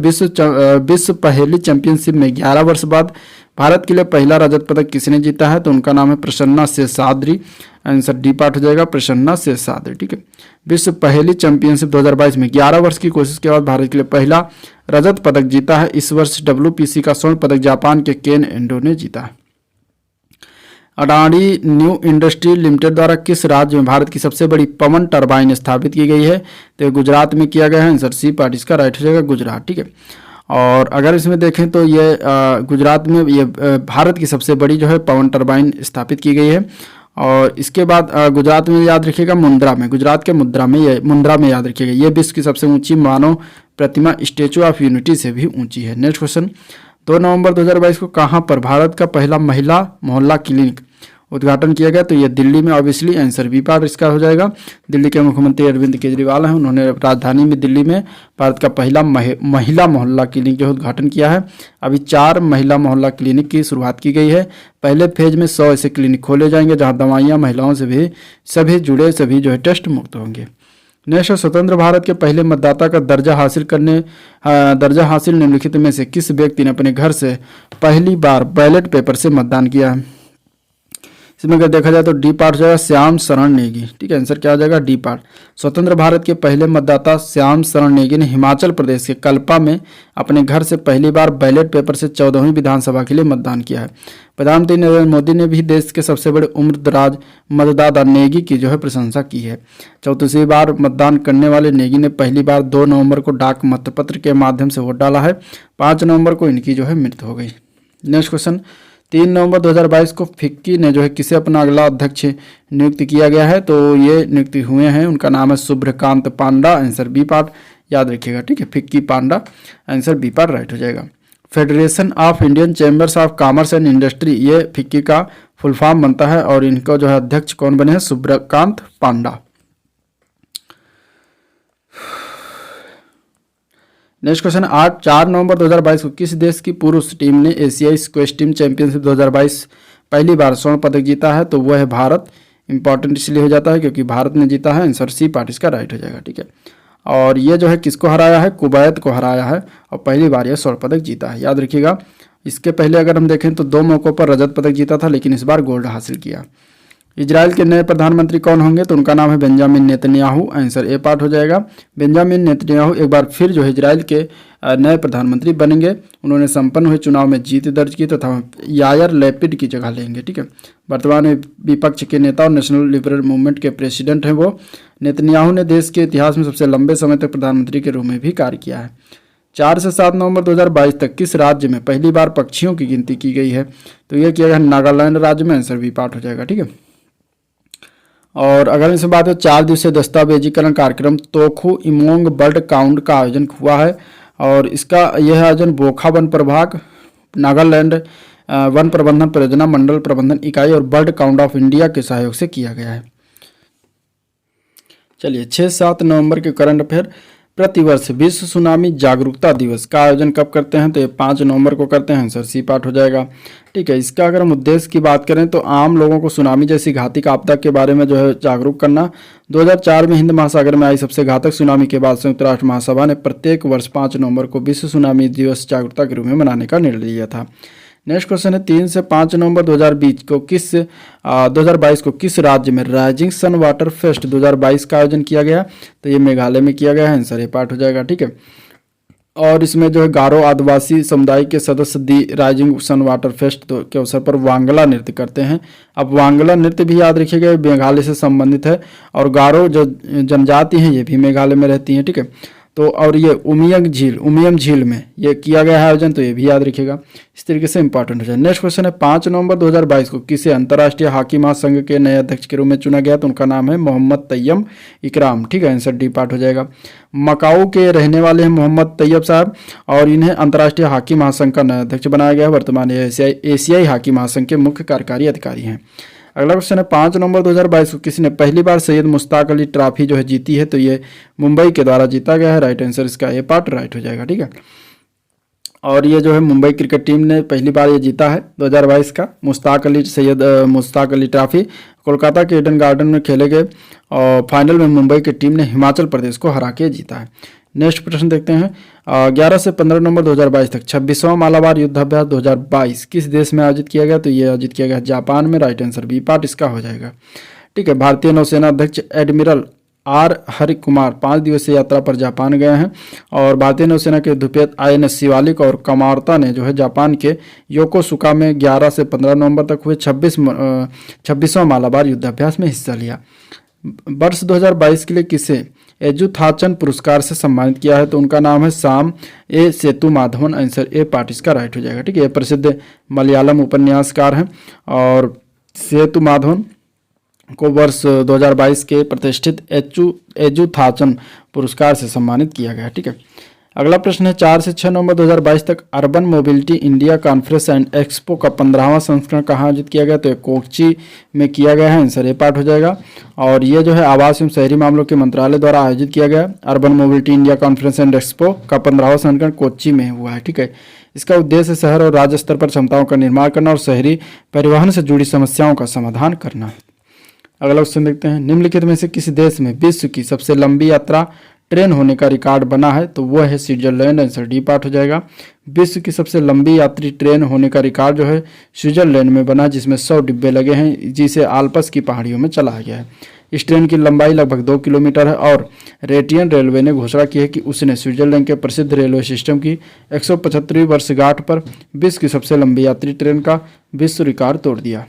विश्व पहेली चैंपियनशिप में 11 वर्ष बाद भारत के लिए पहला रजत पदक किसने जीता है, तो उनका नाम है Prasanna Seshadri. Answer D part हो जाएगा, प्रसन्ना शेषाद्री। ठीक है, विश्व पहेली चैंपियनशिप 2022 में 11 वर्ष की कोशिश के बाद भारत के लिए पहला रजत पदक जीता है। इस वर्ष WPC का स्वर्ण पदक जापान के केन एंडो ने जीता है। अडानी न्यू इंडस्ट्री लिमिटेड द्वारा किस राज्य में भारत की सबसे बड़ी पवन टरबाइन स्थापित की गई है, तो गुजरात में किया गया है। आंसर सी पार्ट इसका राइट हो जाएगा, गुजरात। ठीक है, और अगर इसमें देखें तो ये गुजरात में ये भारत की सबसे बड़ी जो है पवन टरबाइन स्थापित की गई है। और इसके बाद गुजरात में याद रखिएगा, मुंद्रा में, गुजरात के मुंद्रा में याद रखिएगा, ये विश्व की सबसे ऊंची मानव प्रतिमा स्टेचू ऑफ यूनिटी से भी ऊंची है। नेक्स्ट क्वेश्चन, 2 नवंबर 2022 को कहाँ पर भारत का पहला महिला मोहल्ला क्लिनिक उद्घाटन किया गया, तो ये दिल्ली में। ऑब्वियसली आंसर बी पार्ट इसका हो जाएगा। दिल्ली के मुख्यमंत्री अरविंद केजरीवाल हैं, उन्होंने राजधानी में दिल्ली में भारत का पहला महिला मोहल्ला क्लिनिक जो उद्घाटन किया है। अभी 4 महिला मोहल्ला क्लिनिक की शुरुआत की गई है। पहले फेज में 100 ऐसे क्लिनिक खोले जाएंगे जहाँ दवाइयाँ महिलाओं से भी सभी जो है टेस्ट मुक्त होंगे। नेक्स्ट, स्वतंत्र भारत के पहले मतदाता का दर्जा हासिल निम्नलिखित में से किस व्यक्ति ने अपने घर से पहली बार बैलेट पेपर से मतदान किया है। इसमें अगर देखा जाए तो डी पार्ट हो जाएगा, श्याम शरण नेगी। ठीक है, आंसर क्या हो जाएगा, डी पार्ट। स्वतंत्र भारत के पहले मतदाता श्याम शरण नेगी ने हिमाचल प्रदेश के कल्पा में अपने घर से पहली बार बैलेट पेपर से 14वीं विधानसभा के लिए मतदान किया है। प्रधानमंत्री नरेंद्र मोदी ने भी देश के सबसे बड़े उम्रदराज मतदाता नेगी की जो है प्रशंसा की है। 34वीं बार मतदान करने वाले नेगी ने पहली बार 2 नवंबर को डाक मतपत्र के माध्यम से वोट डाला है। 5 नवंबर को इनकी जो है मृत्यु हो गई। नेक्स्ट क्वेश्चन, 3 नवंबर 2022 को फिक्की ने जो है किसे अपना अगला अध्यक्ष नियुक्त किया गया है, तो ये नियुक्त हुए हैं, उनका नाम है शुभ्रकांत पांडा। आंसर बी पार्ट याद रखिएगा। ठीक है, फिक्की पांडा, आंसर बी पार्ट राइट हो जाएगा। Federation of Indian chambers of commerce and industry, ये फिक्की का फुल फॉर्म बनता है, और इनको जो है अध्यक्ष कौन बने हैं, शुभ्रकांत पांडा। नेक्स्ट क्वेश्चन, 4 नवंबर 2022 को किस देश की पुरुष टीम ने एशियाई स्क्वैश टीम चैंपियनशिप 2022 पहली बार स्वर्ण पदक जीता है, तो वह है भारत। इंपॉर्टेंट इसलिए हो जाता है क्योंकि भारत ने जीता है। आंसर सी पार्ट इसका राइट हो जाएगा। ठीक है, और ये जो है किसको हराया है, कुवैत को हराया है, और पहली बार यह स्वर्ण पदक जीता है, याद रखिएगा। इसके पहले अगर हम देखें तो 2 मौकों पर रजत पदक जीता था, लेकिन इस बार गोल्ड हासिल किया। इजराइल के नए प्रधानमंत्री कौन होंगे, तो उनका नाम है Benjamin Netanyahu. Answer A part हो जाएगा, बेंजामिन नेतन्याहू एक बार फिर जो है इजराइल के नए प्रधानमंत्री बनेंगे। उन्होंने संपन्न हुए चुनाव में जीत दर्ज की तथा यायर लैपिड की जगह लेंगे। ठीक है, वर्तमान में विपक्ष के नेता और नेशनल लिबरल मूवमेंट के प्रेसिडेंट हैं वो। नेतन्याहू ने देश के इतिहास में सबसे लंबे समय तक प्रधानमंत्री के रूप में भी कार्य किया है। 4 से 7 नवंबर 2022 तक किस राज्य में पहली बार पक्षियों की गिनती की गई है? तो यह किया गया नागालैंड राज्य में। आंसर बी पार्ट हो जाएगा। ठीक है। और अगर इनसे बात हो 4 दिवसीय दस्तावेजीकरण कार्यक्रम तोखु इमोंग बर्ड काउंट का आयोजन हुआ है और इसका यह आयोजन बोखा वन प्रभाग, नागालैंड वन प्रबंधन परियोजना मंडल प्रबंधन इकाई और बर्ड काउंट ऑफ इंडिया के सहयोग से किया गया है। चलिए 6-7 नवंबर के करंट अफेयर। प्रतिवर्ष विश्व सुनामी जागरूकता दिवस का आयोजन कब करते हैं? तो ये 5 नवंबर को करते हैं। आंसर सी पार्ट हो जाएगा। ठीक है। इसका अगर हम उद्देश्य की बात करें तो आम लोगों को सुनामी जैसी घातक आपदा के बारे में जो है जागरूक करना। 2004 में हिंद महासागर में आई सबसे घातक सुनामी के बाद संयुक्त राष्ट्र महासभा ने प्रत्येक वर्ष 5 नवंबर को विश्व सुनामी दिवस जागरूकता के रूप में मनाने का निर्णय लिया था। नेक्स्ट क्वेश्चन है 3 से 5 नवंबर 2022 को किस राज्य में राइजिंग सन वाटर फेस्ट 2022 का आयोजन किया गया? तो ये मेघालय में किया गया है। आंसर ये पार्ट हो जाएगा। ठीक है। और इसमें जो है गारो आदिवासी समुदाय के सदस्य दी राइजिंग सन वाटर फेस्ट के अवसर पर वांगला नृत्य करते हैं। अब वांगला नृत्य भी याद रखिएगा, मेघालय से संबंधित है और गारो जो जनजाति हैं ये भी मेघालय में रहती हैं। ठीक है। तो और ये उमियम झील में ये किया गया है आयोजन, तो ये भी याद रखिएगा। इस तरीके से इंपॉर्टेंट हो जाए। नेक्स्ट क्वेश्चन है 5 नवंबर 2022 को किसे अंतर्राष्ट्रीय हॉकी महासंघ के नए अध्यक्ष के रूप में चुना गया? तो उनका नाम है मोहम्मद तैयब इकराम। ठीक है। आंसर डी पार्ट हो जाएगा। मकाऊ के रहने वाले हैं मोहम्मद तैयब साहब और इन्हें अंतर्राष्ट्रीय हॉकी महासंघ का नया अध्यक्ष बनाया गया है। वर्तमान एशियाई हॉकी महासंघ के मुख्य कार्यकारी अधिकारी हैं। अगला क्वेश्चन है 5 नवंबर 2022 को किसी ने पहली बार सैयद मुश्ताक अली ट्रॉफी जो है जीती है? तो ये मुंबई के द्वारा जीता गया है। राइट आंसर इसका ए पार्ट राइट हो जाएगा। ठीक है। और ये जो है मुंबई क्रिकेट टीम ने पहली बार ये जीता है 2022 का सैयद मुश्ताक अली ट्रॉफी। कोलकाता के ईडन गार्डन में खेले गए और फाइनल में मुंबई की टीम ने हिमाचल प्रदेश को हरा के जीता है। नेक्स्ट प्रश्न देखते हैं 11 से 15 नवंबर 2022 तक 26वां मालाबार युद्धाभ्यास 2022 किस देश में आयोजित किया गया? तो ये आयोजित किया गया जापान में। राइट आंसर बी पार्ट इसका हो जाएगा। ठीक है। भारतीय नौसेना अध्यक्ष एडमिरल आर हरि कुमार 5 दिवसीय यात्रा पर जापान गए हैं और भारतीय नौसेना के युद्धपोत INS शिवालिक और कमारता ने जो है जापान के योकोसुका में 11 से 15 नवंबर तक हुए 26वां मालाबार युद्धाभ्यास में हिस्सा लिया। वर्ष 2022 के लिए किसे एजुथाचन पुरस्कार से सम्मानित किया है? तो उनका नाम है साम ए सेतुमाधवन। आंसर ए पार्ट इसका राइट हो जाएगा। ठीक है। ये प्रसिद्ध मलयालम उपन्यासकार हैं और सेतुमाधवन को वर्ष 2022 के प्रतिष्ठित एजुथाचन पुरस्कार से सम्मानित किया गया। ठीक है। अगला प्रश्न है 4 से 6 नवंबर 2022 तक urban mobility India conference and expo का 15वां संस्करण कहाँ आयोजित किया गया? तो कोच्चि में किया गया है। आंसर ए पार्ट हो जाएगा। और ये जो है आवास एवं शहरी मामलों के मंत्रालय द्वारा आयोजित किया गया urban mobility India conference and expo का 15वां संस्करण कोच्चि में हुआ है। ठीक है। इसका उद्देश्य शहर और राज्य स्तर पर क्षमताओं का निर्माण करना और शहरी परिवहन से जुड़ी समस्याओं का समाधान करना। अगला क्वेश्चन देखते हैं निम्नलिखित में से किस देश में विश्व की सबसे लंबी यात्रा ट्रेन होने का रिकॉर्ड बना है? तो वो है स्विट्जरलैंड। आंसर डी पार्ट हो जाएगा। विश्व की सबसे लंबी यात्री ट्रेन होने का रिकॉर्ड जो है स्विट्जरलैंड में बना जिसमें 100 डिब्बे लगे हैं जिसे आल्प्स की पहाड़ियों में चलाया गया है। इस ट्रेन की लंबाई लगभग 2 किलोमीटर है और रेटियन रेलवे ने घोषणा की है कि उसने स्विट्जरलैंड के प्रसिद्ध रेलवे सिस्टम की 175वीं वर्षगांठ पर विश्व की सबसे लंबी यात्री ट्रेन का विश्व रिकॉर्ड तोड़ दिया।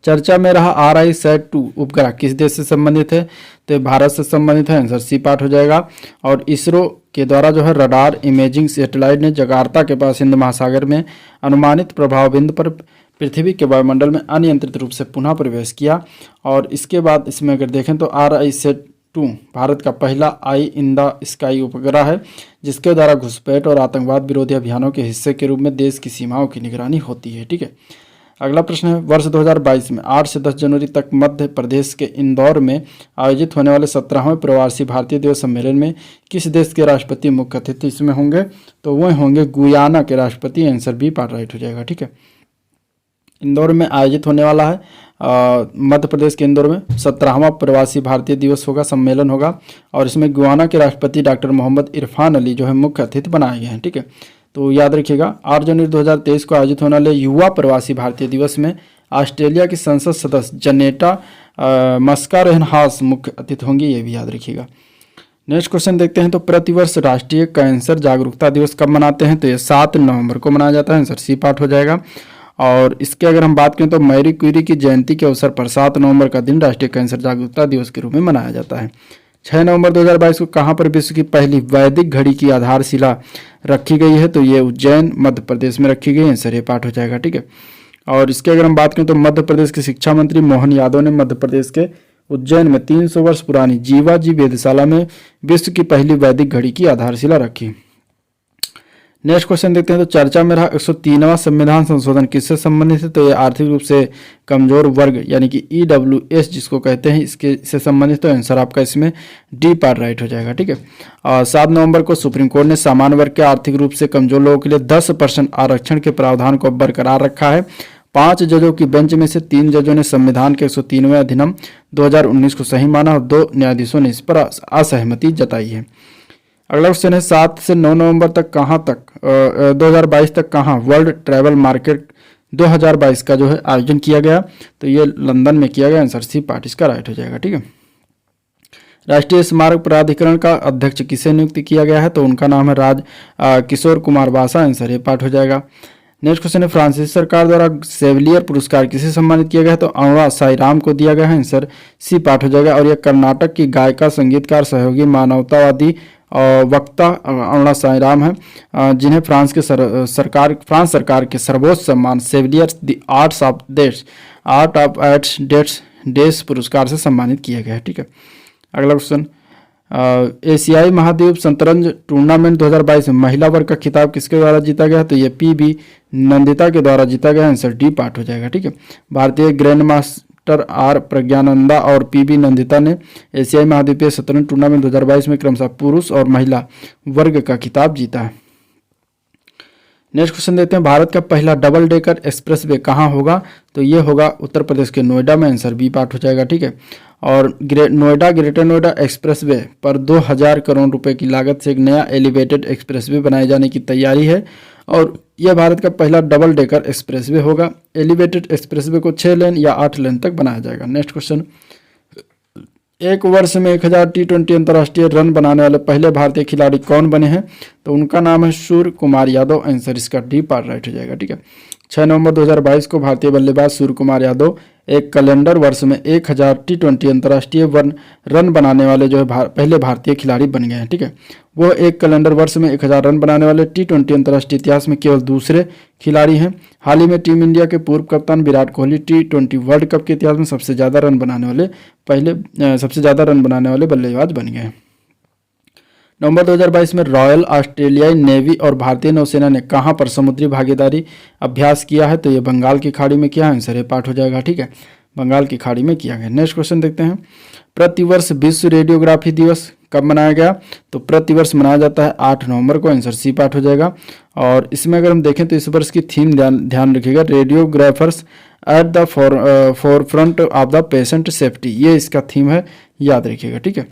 चर्चा में रहा RISAT-2 उपग्रह किस देश से संबंधित है? तो भारत से संबंधित है। आंसर सी पार्ट हो जाएगा। और इसरो के द्वारा जो है रडार इमेजिंग सैटेलाइट ने जकार्ता के पास हिंद महासागर में अनुमानित प्रभाव बिंदु पर पृथ्वी के वायुमंडल में अनियंत्रित रूप से पुनः प्रवेश किया। और इसके बाद इसमें अगर देखें तो RISAT-2 भारत का पहला आई इन द स्काई उपग्रह है जिसके द्वारा घुसपैठ और आतंकवाद विरोधी अभियानों के हिस्से के रूप में देश की सीमाओं की निगरानी होती है। ठीक है। अगला प्रश्न है वर्ष 2022 में 8 से 10 जनवरी तक मध्य प्रदेश के इंदौर में आयोजित होने वाले 17वें प्रवासी भारतीय दिवस सम्मेलन में किस देश के राष्ट्रपति मुख्य अतिथि इसमें होंगे? तो वह होंगे गुयाना के राष्ट्रपति। आंसर बी पार्ट राइट हो जाएगा। ठीक है। इंदौर में आयोजित होने वाला है मध्य प्रदेश के इंदौर में 17वां प्रवासी भारतीय दिवस होगा, सम्मेलन होगा और इसमें गुयाना के राष्ट्रपति डॉक्टर मोहम्मद इरफान अली जो है मुख्य अतिथि बनाए गए हैं। ठीक है। तो याद रखिएगा 8 जनवरी 2023 को आयोजित होने वाले युवा प्रवासी भारतीय दिवस में ऑस्ट्रेलिया की संसद सदस्य जनेटा मस्कारेनहास मुख्य अतिथि होंगी, ये भी याद रखिएगा। नेक्स्ट क्वेश्चन देखते हैं तो प्रतिवर्ष राष्ट्रीय कैंसर जागरूकता दिवस कब मनाते हैं? तो ये 7 नवंबर को मनाया जाता है। आंसर सी पार्ट हो जाएगा। और इसके अगर हम बात करें तो मैरी क्यूरी की जयंती के अवसर पर 7 नवंबर का दिन राष्ट्रीय कैंसर जागरूकता दिवस के रूप में मनाया जाता है। 6 नवंबर 2022 को कहाँ पर विश्व की पहली वैदिक घड़ी की आधारशिला रखी गई है? तो ये उज्जैन मध्य प्रदेश में रखी गई है। आंसर ये पाठ हो जाएगा। ठीक है, और इसके अगर हम बात करें तो मध्य प्रदेश के शिक्षा मंत्री मोहन यादव ने मध्य प्रदेश के उज्जैन में 300 वर्ष पुरानी जीवाजी वेधशाला में विश्व की पहली वैदिक घड़ी की आधारशिला रखी। नेक्स्ट क्वेश्चन देखते हैं। तो चर्चा में रहा 103वां संविधान संशोधन किससे संबंधित है? तो ये आर्थिक रूप से कमजोर वर्ग यानी कि EWS जिसको कहते हैं इससे संबंधित। तो आंसर आपका इसमें डी पार्ट राइट हो जाएगा। ठीक है, और 7 नवंबर को सुप्रीम कोर्ट ने सामान्य वर्ग के आर्थिक रूप से कमजोर लोगों के लिए 10% आरक्षण के प्रावधान को बरकरार रखा है। 5 जजों की बेंच में से 3 जजों ने संविधान के 103वें अधिनियम 2019 को सही माना और 2 न्यायाधीशों ने इस पर असहमति जताई है। अगला क्वेश्चन है 7 से 9 नवंबर तक कहाँ तक 2022 तक कहाँ वर्ल्ड ट्रैवल मार्केट 2022 का जो है आयोजन किया गया? तो ये लंदन में किया गया। आंसर सी पार्ट इसका राइट हो जाएगा। ठीक है, राष्ट्रीय स्मारक प्राधिकरण का अध्यक्ष किसे नियुक्त किया गया है? तो उनका नाम है किशोर कुमार बासा। आंसर ये पार्ट हो जाएगा। नेक्स्ट क्वेश्चन है फ्रांसीसी सरकार द्वारा सेविलियर पुरस्कार किसे सम्मानित किया गया है? तो अरुणा साईराम को दिया गया है। आंसर सी पार्ट हो जाएगा। और यह कर्नाटक की गायिका, संगीतकार, सहयोगी, मानवतावादी और वक्ता अरुणा साईराम है, जिन्हें फ्रांस सरकार के सर्वोच्च सम्मान सेविलियर द आर्ट ऑफ डेट्स पुरस्कार से सम्मानित किया गया है। ठीक है, अगला क्वेश्चन एशियाई महाद्वीप शतरंज टूर्नामेंट 2022 में महिला वर्ग का खिताब किसके द्वारा जीता गया? तो ये PB नंदिता के द्वारा जीता गया। आंसर डी पार्ट हो जाएगा। ठीक है, भारतीय ग्रैंड मास्टर R प्रज्ञानंदा और PB नंदिता ने एशियाई महाद्वीपीय शतरंज टूर्नामेंट 2022 में क्रमशः पुरुष और महिला वर्ग का खिताब जीता है। नेक्स्ट क्वेश्चन देते हैं। भारत का पहला डबल डेकर एक्सप्रेसवे कहाँ होगा? तो ये होगा उत्तर प्रदेश के नोएडा में। आंसर बी पार्ट हो जाएगा। ठीक है, और ग्रेटर नोएडा एक्सप्रेसवे पर 2000 करोड़ रुपए की लागत से एक नया एलिवेटेड एक्सप्रेसवे बनाए जाने की तैयारी है और यह भारत का पहला डबल डेकर एक्सप्रेसवे होगा। एलिवेटेड एक्सप्रेसवे को 6 लेन या 8 लेन तक बनाया जाएगा। नेक्स्ट क्वेश्चन, एक वर्ष में 1000 T20 अंतर्राष्ट्रीय रन बनाने वाले पहले भारतीय खिलाड़ी कौन बने हैं? तो उनका नाम है सूर्य कुमार यादव। आंसर इसका डी पार्ट राइट हो जाएगा। ठीक है, 6 नवंबर 2022 को भारतीय बल्लेबाज सूर्य कुमार यादव एक कैलेंडर वर्ष में 1000 T20 अंतर्राष्ट्रीय रन बनाने वाले जो है पहले भारतीय खिलाड़ी बन गए हैं। ठीक है, वो एक कैलेंडर वर्ष में 1000 रन बनाने वाले T20 अंतर्राष्ट्रीय इतिहास में केवल दूसरे खिलाड़ी हैं। हाल ही में टीम इंडिया के पूर्व कप्तान Virat Kohli T20 world cup के इतिहास में सबसे ज़्यादा रन बनाने वाले बल्लेबाज बन गए हैं। नवंबर 2022 में रॉयल ऑस्ट्रेलियाई नेवी और भारतीय नौसेना ने कहां पर समुद्री भागीदारी अभ्यास किया है? तो ये बंगाल की खाड़ी में किया है। आंसर ये पार्ट हो जाएगा। ठीक है, बंगाल की खाड़ी में किया गया। नेक्स्ट क्वेश्चन देखते हैं। प्रतिवर्ष विश्व रेडियोग्राफी दिवस कब मनाया गया? तो प्रतिवर्ष मनाया जाता है 8 नवंबर को। आंसर सी पार्ट हो जाएगा। और इसमें अगर हम देखें तो इस वर्ष की थीम ध्यान रखिएगा, radiographers at the forefront of the patient safety, ये इसका थीम है, याद रखिएगा। ठीक है,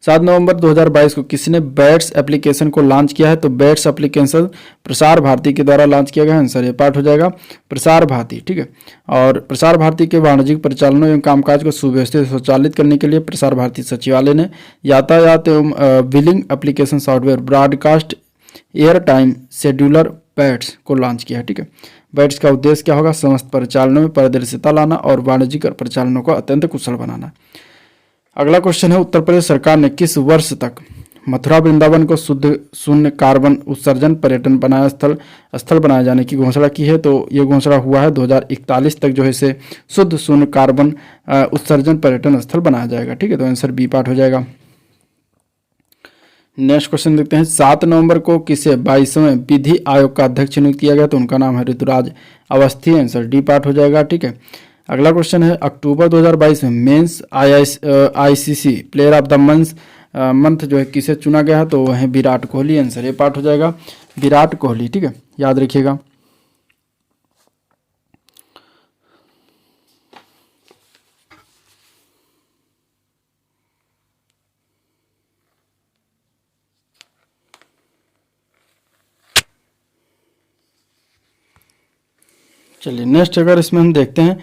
7 नवंबर 2022 को किसने बैट्स एप्लीकेशन को लॉन्च किया है? तो बैट्स एप्लीकेशन प्रसार भारती के द्वारा लॉन्च किया गया। आंसर ये पार्ट हो जाएगा प्रसार भारती। ठीक है, और प्रसार भारती के वाणिज्यिक परिचालनों एवं कामकाज को सुव्यवस्थित स्वचालित करने के लिए प्रसार भारती सचिवालय ने यातायात एवं billing application software broadcast air time scheduler bats को लॉन्च किया है। ठीक है, बैट्स का उद्देश्य क्या होगा? समस्त परिचालनों में पारदर्शिता लाना और वाणिज्यिक परिचालनों को अत्यंत कुशल बनाना। अगला क्वेश्चन है, उत्तर प्रदेश सरकार ने किस वर्ष तक मथुरा वृंदावन को शुद्ध शून्य कार्बन उत्सर्जन पर्यटन स्थल बनाए जाने की घोषणा की है? तो ये घोषणा हुआ है 2041 तक जो है इसे शुद्ध शून्य कार्बन उत्सर्जन पर्यटन स्थल बनाया जाएगा। ठीक है, तो आंसर बी पार्ट हो जाएगा। नेक्स्ट क्वेश्चन देखते हैं। 7 नवंबर को किसे 22वें विधि आयोग का अध्यक्ष नियुक्त किया गया? तो उनका नाम है Rituraj Awasthi. Answer D part हो जाएगा। ठीक है, अगला क्वेश्चन है, अक्टूबर 2022 में men's ICC player of the month जो है किसे चुना गया है? तो वह है विराट कोहली। आंसर ये पार्ट हो जाएगा विराट कोहली। ठीक है, याद रखिएगा। चलिए नेक्स्ट अगर इसमें हम देखते हैं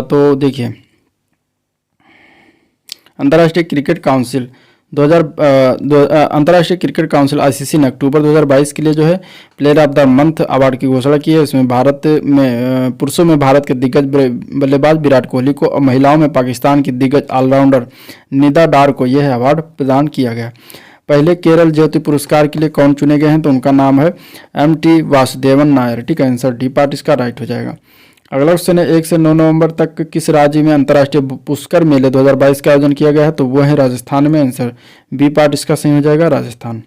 तो देखिए, अंतर्राष्ट्रीय क्रिकेट काउंसिल अंतर्राष्ट्रीय क्रिकेट काउंसिल आईसीसी ने अक्टूबर 2022 के लिए जो है player of the month award की घोषणा की है। इसमें पुरुषों में भारत के दिग्गज बल्लेबाज विराट कोहली को और महिलाओं में पाकिस्तान की दिग्गज ऑलराउंडर निदा डार को यह अवार्ड प्रदान किया गया। पहले केरल ज्योति पुरस्कार के लिए कौन चुने गए हैं, तो उनका नाम है MT वासुदेवन नायर। ठीक है, आंसर डी पार्ट इसका राइट हो जाएगा। अगला क्वेश्चन है 1 से 9 नवंबर तक किस राज्य में अंतर्राष्ट्रीय पुष्कर मेले 2022 का आयोजन किया गया है, तो वो है राजस्थान में। आंसर बी पार्ट इसका सही हो जाएगा, राजस्थान।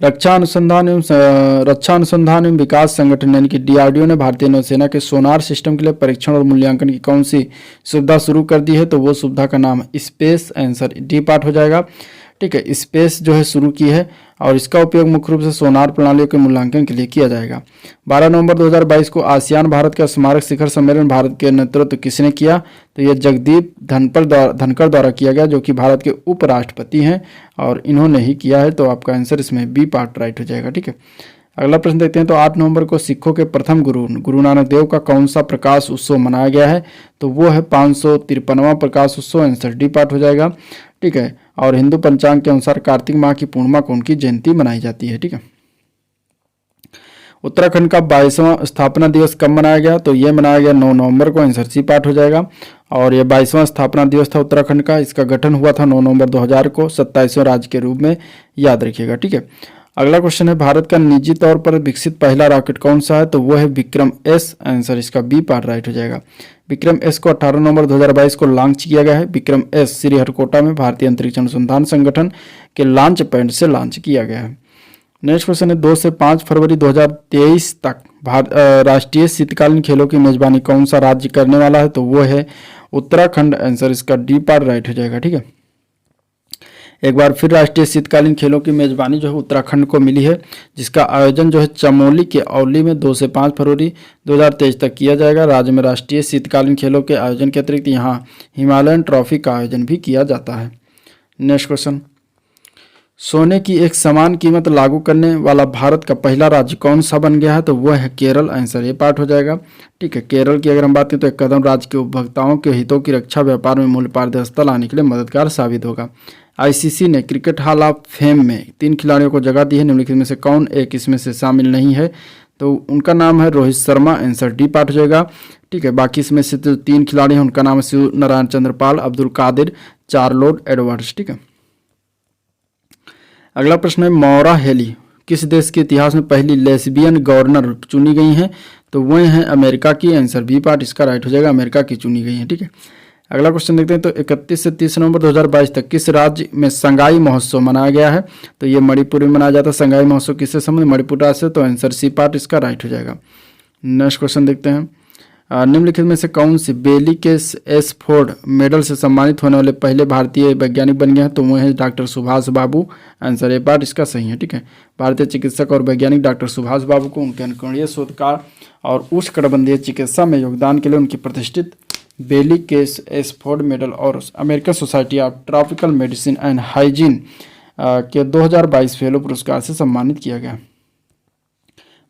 रक्षा अनुसंधान एवं विकास संगठन यानी कि DRDO ने भारतीय नौसेना के सोनार सिस्टम के लिए परीक्षण और मूल्यांकन की कौन सी सुविधा शुरू कर दी है, तो वो सुविधा का नाम है स्पेस। आंसर डी पार्ट हो जाएगा। ठीक है, स्पेस जो है शुरू की है और इसका उपयोग मुख्य रूप से सोनार प्रणालियों के मूल्यांकन के लिए किया जाएगा। 12 नवंबर 2022 को आसियान भारत का स्मारक शिखर सम्मेलन भारत के नेतृत्व किसने किया, तो यह जगदीप धनखड़ द्वारा किया गया, जो कि भारत के उपराष्ट्रपति हैं और इन्होंने ही किया है। तो आपका आंसर इसमें बी पार्ट राइट हो जाएगा। ठीक है, अगला प्रश्न देखते हैं। तो 8 नवंबर को सिखों के प्रथम गुरु नानक देव का कौन सा प्रकाश उत्सव मनाया गया है, तो वो है 553वां प्रकाश उत्सव। आंसर डी पार्ट हो जाएगा। ठीक है, और हिंदू पंचांग के अनुसार कार्तिक माह की पूर्णिमा को उनकी जयंती मनाई जाती है। ठीक है, उत्तराखंड का 22वां स्थापना दिवस कब मनाया गया, तो ये मनाया गया 9 नवंबर को। आंसर सी पार्ट हो जाएगा। और ये 22वां स्थापना दिवस था उत्तराखंड का। इसका गठन हुआ था 9 नवंबर 2000 को 27वें राज्य के रूप में, याद रखिएगा। ठीक है, अगला क्वेश्चन है भारत का निजी तौर पर विकसित पहला रॉकेट कौन सा है, तो वो है विक्रम एस। आंसर इसका बी पार्ट राइट हो जाएगा। विक्रम एस को 18 नवंबर 2022 को लॉन्च किया गया है। विक्रम एस श्रीहरिकोटा में भारतीय अंतरिक्ष अनुसंधान संगठन के लॉन्च पैड से लॉन्च किया गया है। नेक्स्ट क्वेश्चन है 2 से 5 फरवरी 2023 तक राष्ट्रीय शीतकालीन खेलों की मेजबानी कौन सा राज्य करने वाला है, तो वो है उत्तराखंड। आंसर इसका डी पार्ट राइट हो जाएगा। ठीक है, एक बार फिर राष्ट्रीय शीतकालीन खेलों की मेजबानी जो है उत्तराखंड को मिली है, जिसका आयोजन जो है चमोली के औली में 2 से 5 फरवरी 2023 तक किया जाएगा। राज्य में राष्ट्रीय शीतकालीन खेलों के आयोजन के अतिरिक्त यहाँ हिमालयन ट्रॉफी का आयोजन भी किया जाता है। नेक्स्ट क्वेश्चन, सोने की एक समान कीमत लागू करने वाला भारत का पहला राज्य कौन सा बन गया है, तो वह है केरल। आंसर ये पार्ट हो जाएगा। ठीक है, केरल की अगर हम बात करें तो एक कदम राज्य के उपभोक्ताओं के हितों की रक्षा, व्यापार में मूल्य पारदर्शिता लाने के लिए मददगार साबित होगा। आईसीसी ने क्रिकेट हॉल ऑफ फेम में 3 खिलाड़ियों को जगह दी है। निम्नलिखित में से कौन एक इसमें से शामिल नहीं है, तो उनका नाम है Rohit Sharma. Answer D part हो जाएगा। ठीक है, बाकी इसमें से जो 3 खिलाड़ी हैं उनका नाम है शिव नारायण चंद्रपाल, अब्दुल कादिर, चार्लोट एडवर्ड्स। ठीक है, अगला प्रश्न है मौरा हेली किस देश के इतिहास में पहली लेस्बियन गवर्नर चुनी गई हैं, तो वह हैं अमेरिका की। आंसर बी पार्ट इसका राइट हो जाएगा, अमेरिका की चुनी गई हैं। ठीक है, अगला क्वेश्चन देखते हैं। तो 31 से 30 नवंबर 2022 तक किस राज्य में संगाई महोत्सव मनाया गया है, तो ये मणिपुर में मनाया जाता है। संगाई महोत्सव किससे संबंधित, मणिपुर राज्य से। तो आंसर सी पार्ट इसका राइट हो जाएगा। नेक्स्ट क्वेश्चन देखते हैं। निम्नलिखित में से कौन सी बेली के एस फोर्ड मेडल से सम्मानित होने वाले पहले भारतीय वैज्ञानिक बन गए हैं, तो वो है doctor Subhash Babu. Answer A part इसका सही है। ठीक है, भारतीय चिकित्सक और वैज्ञानिक डॉक्टर सुभाष बाबू को उनके अनुकरणीय शोध कार्य और उष्णकटिबंधीय चिकित्सा में योगदान के लिए उनकी प्रतिष्ठित बेली केस एसफोर्ड मेडल और American society of tropical medicine and hygiene के 2022 फेलो पुरस्कार से सम्मानित किया गया।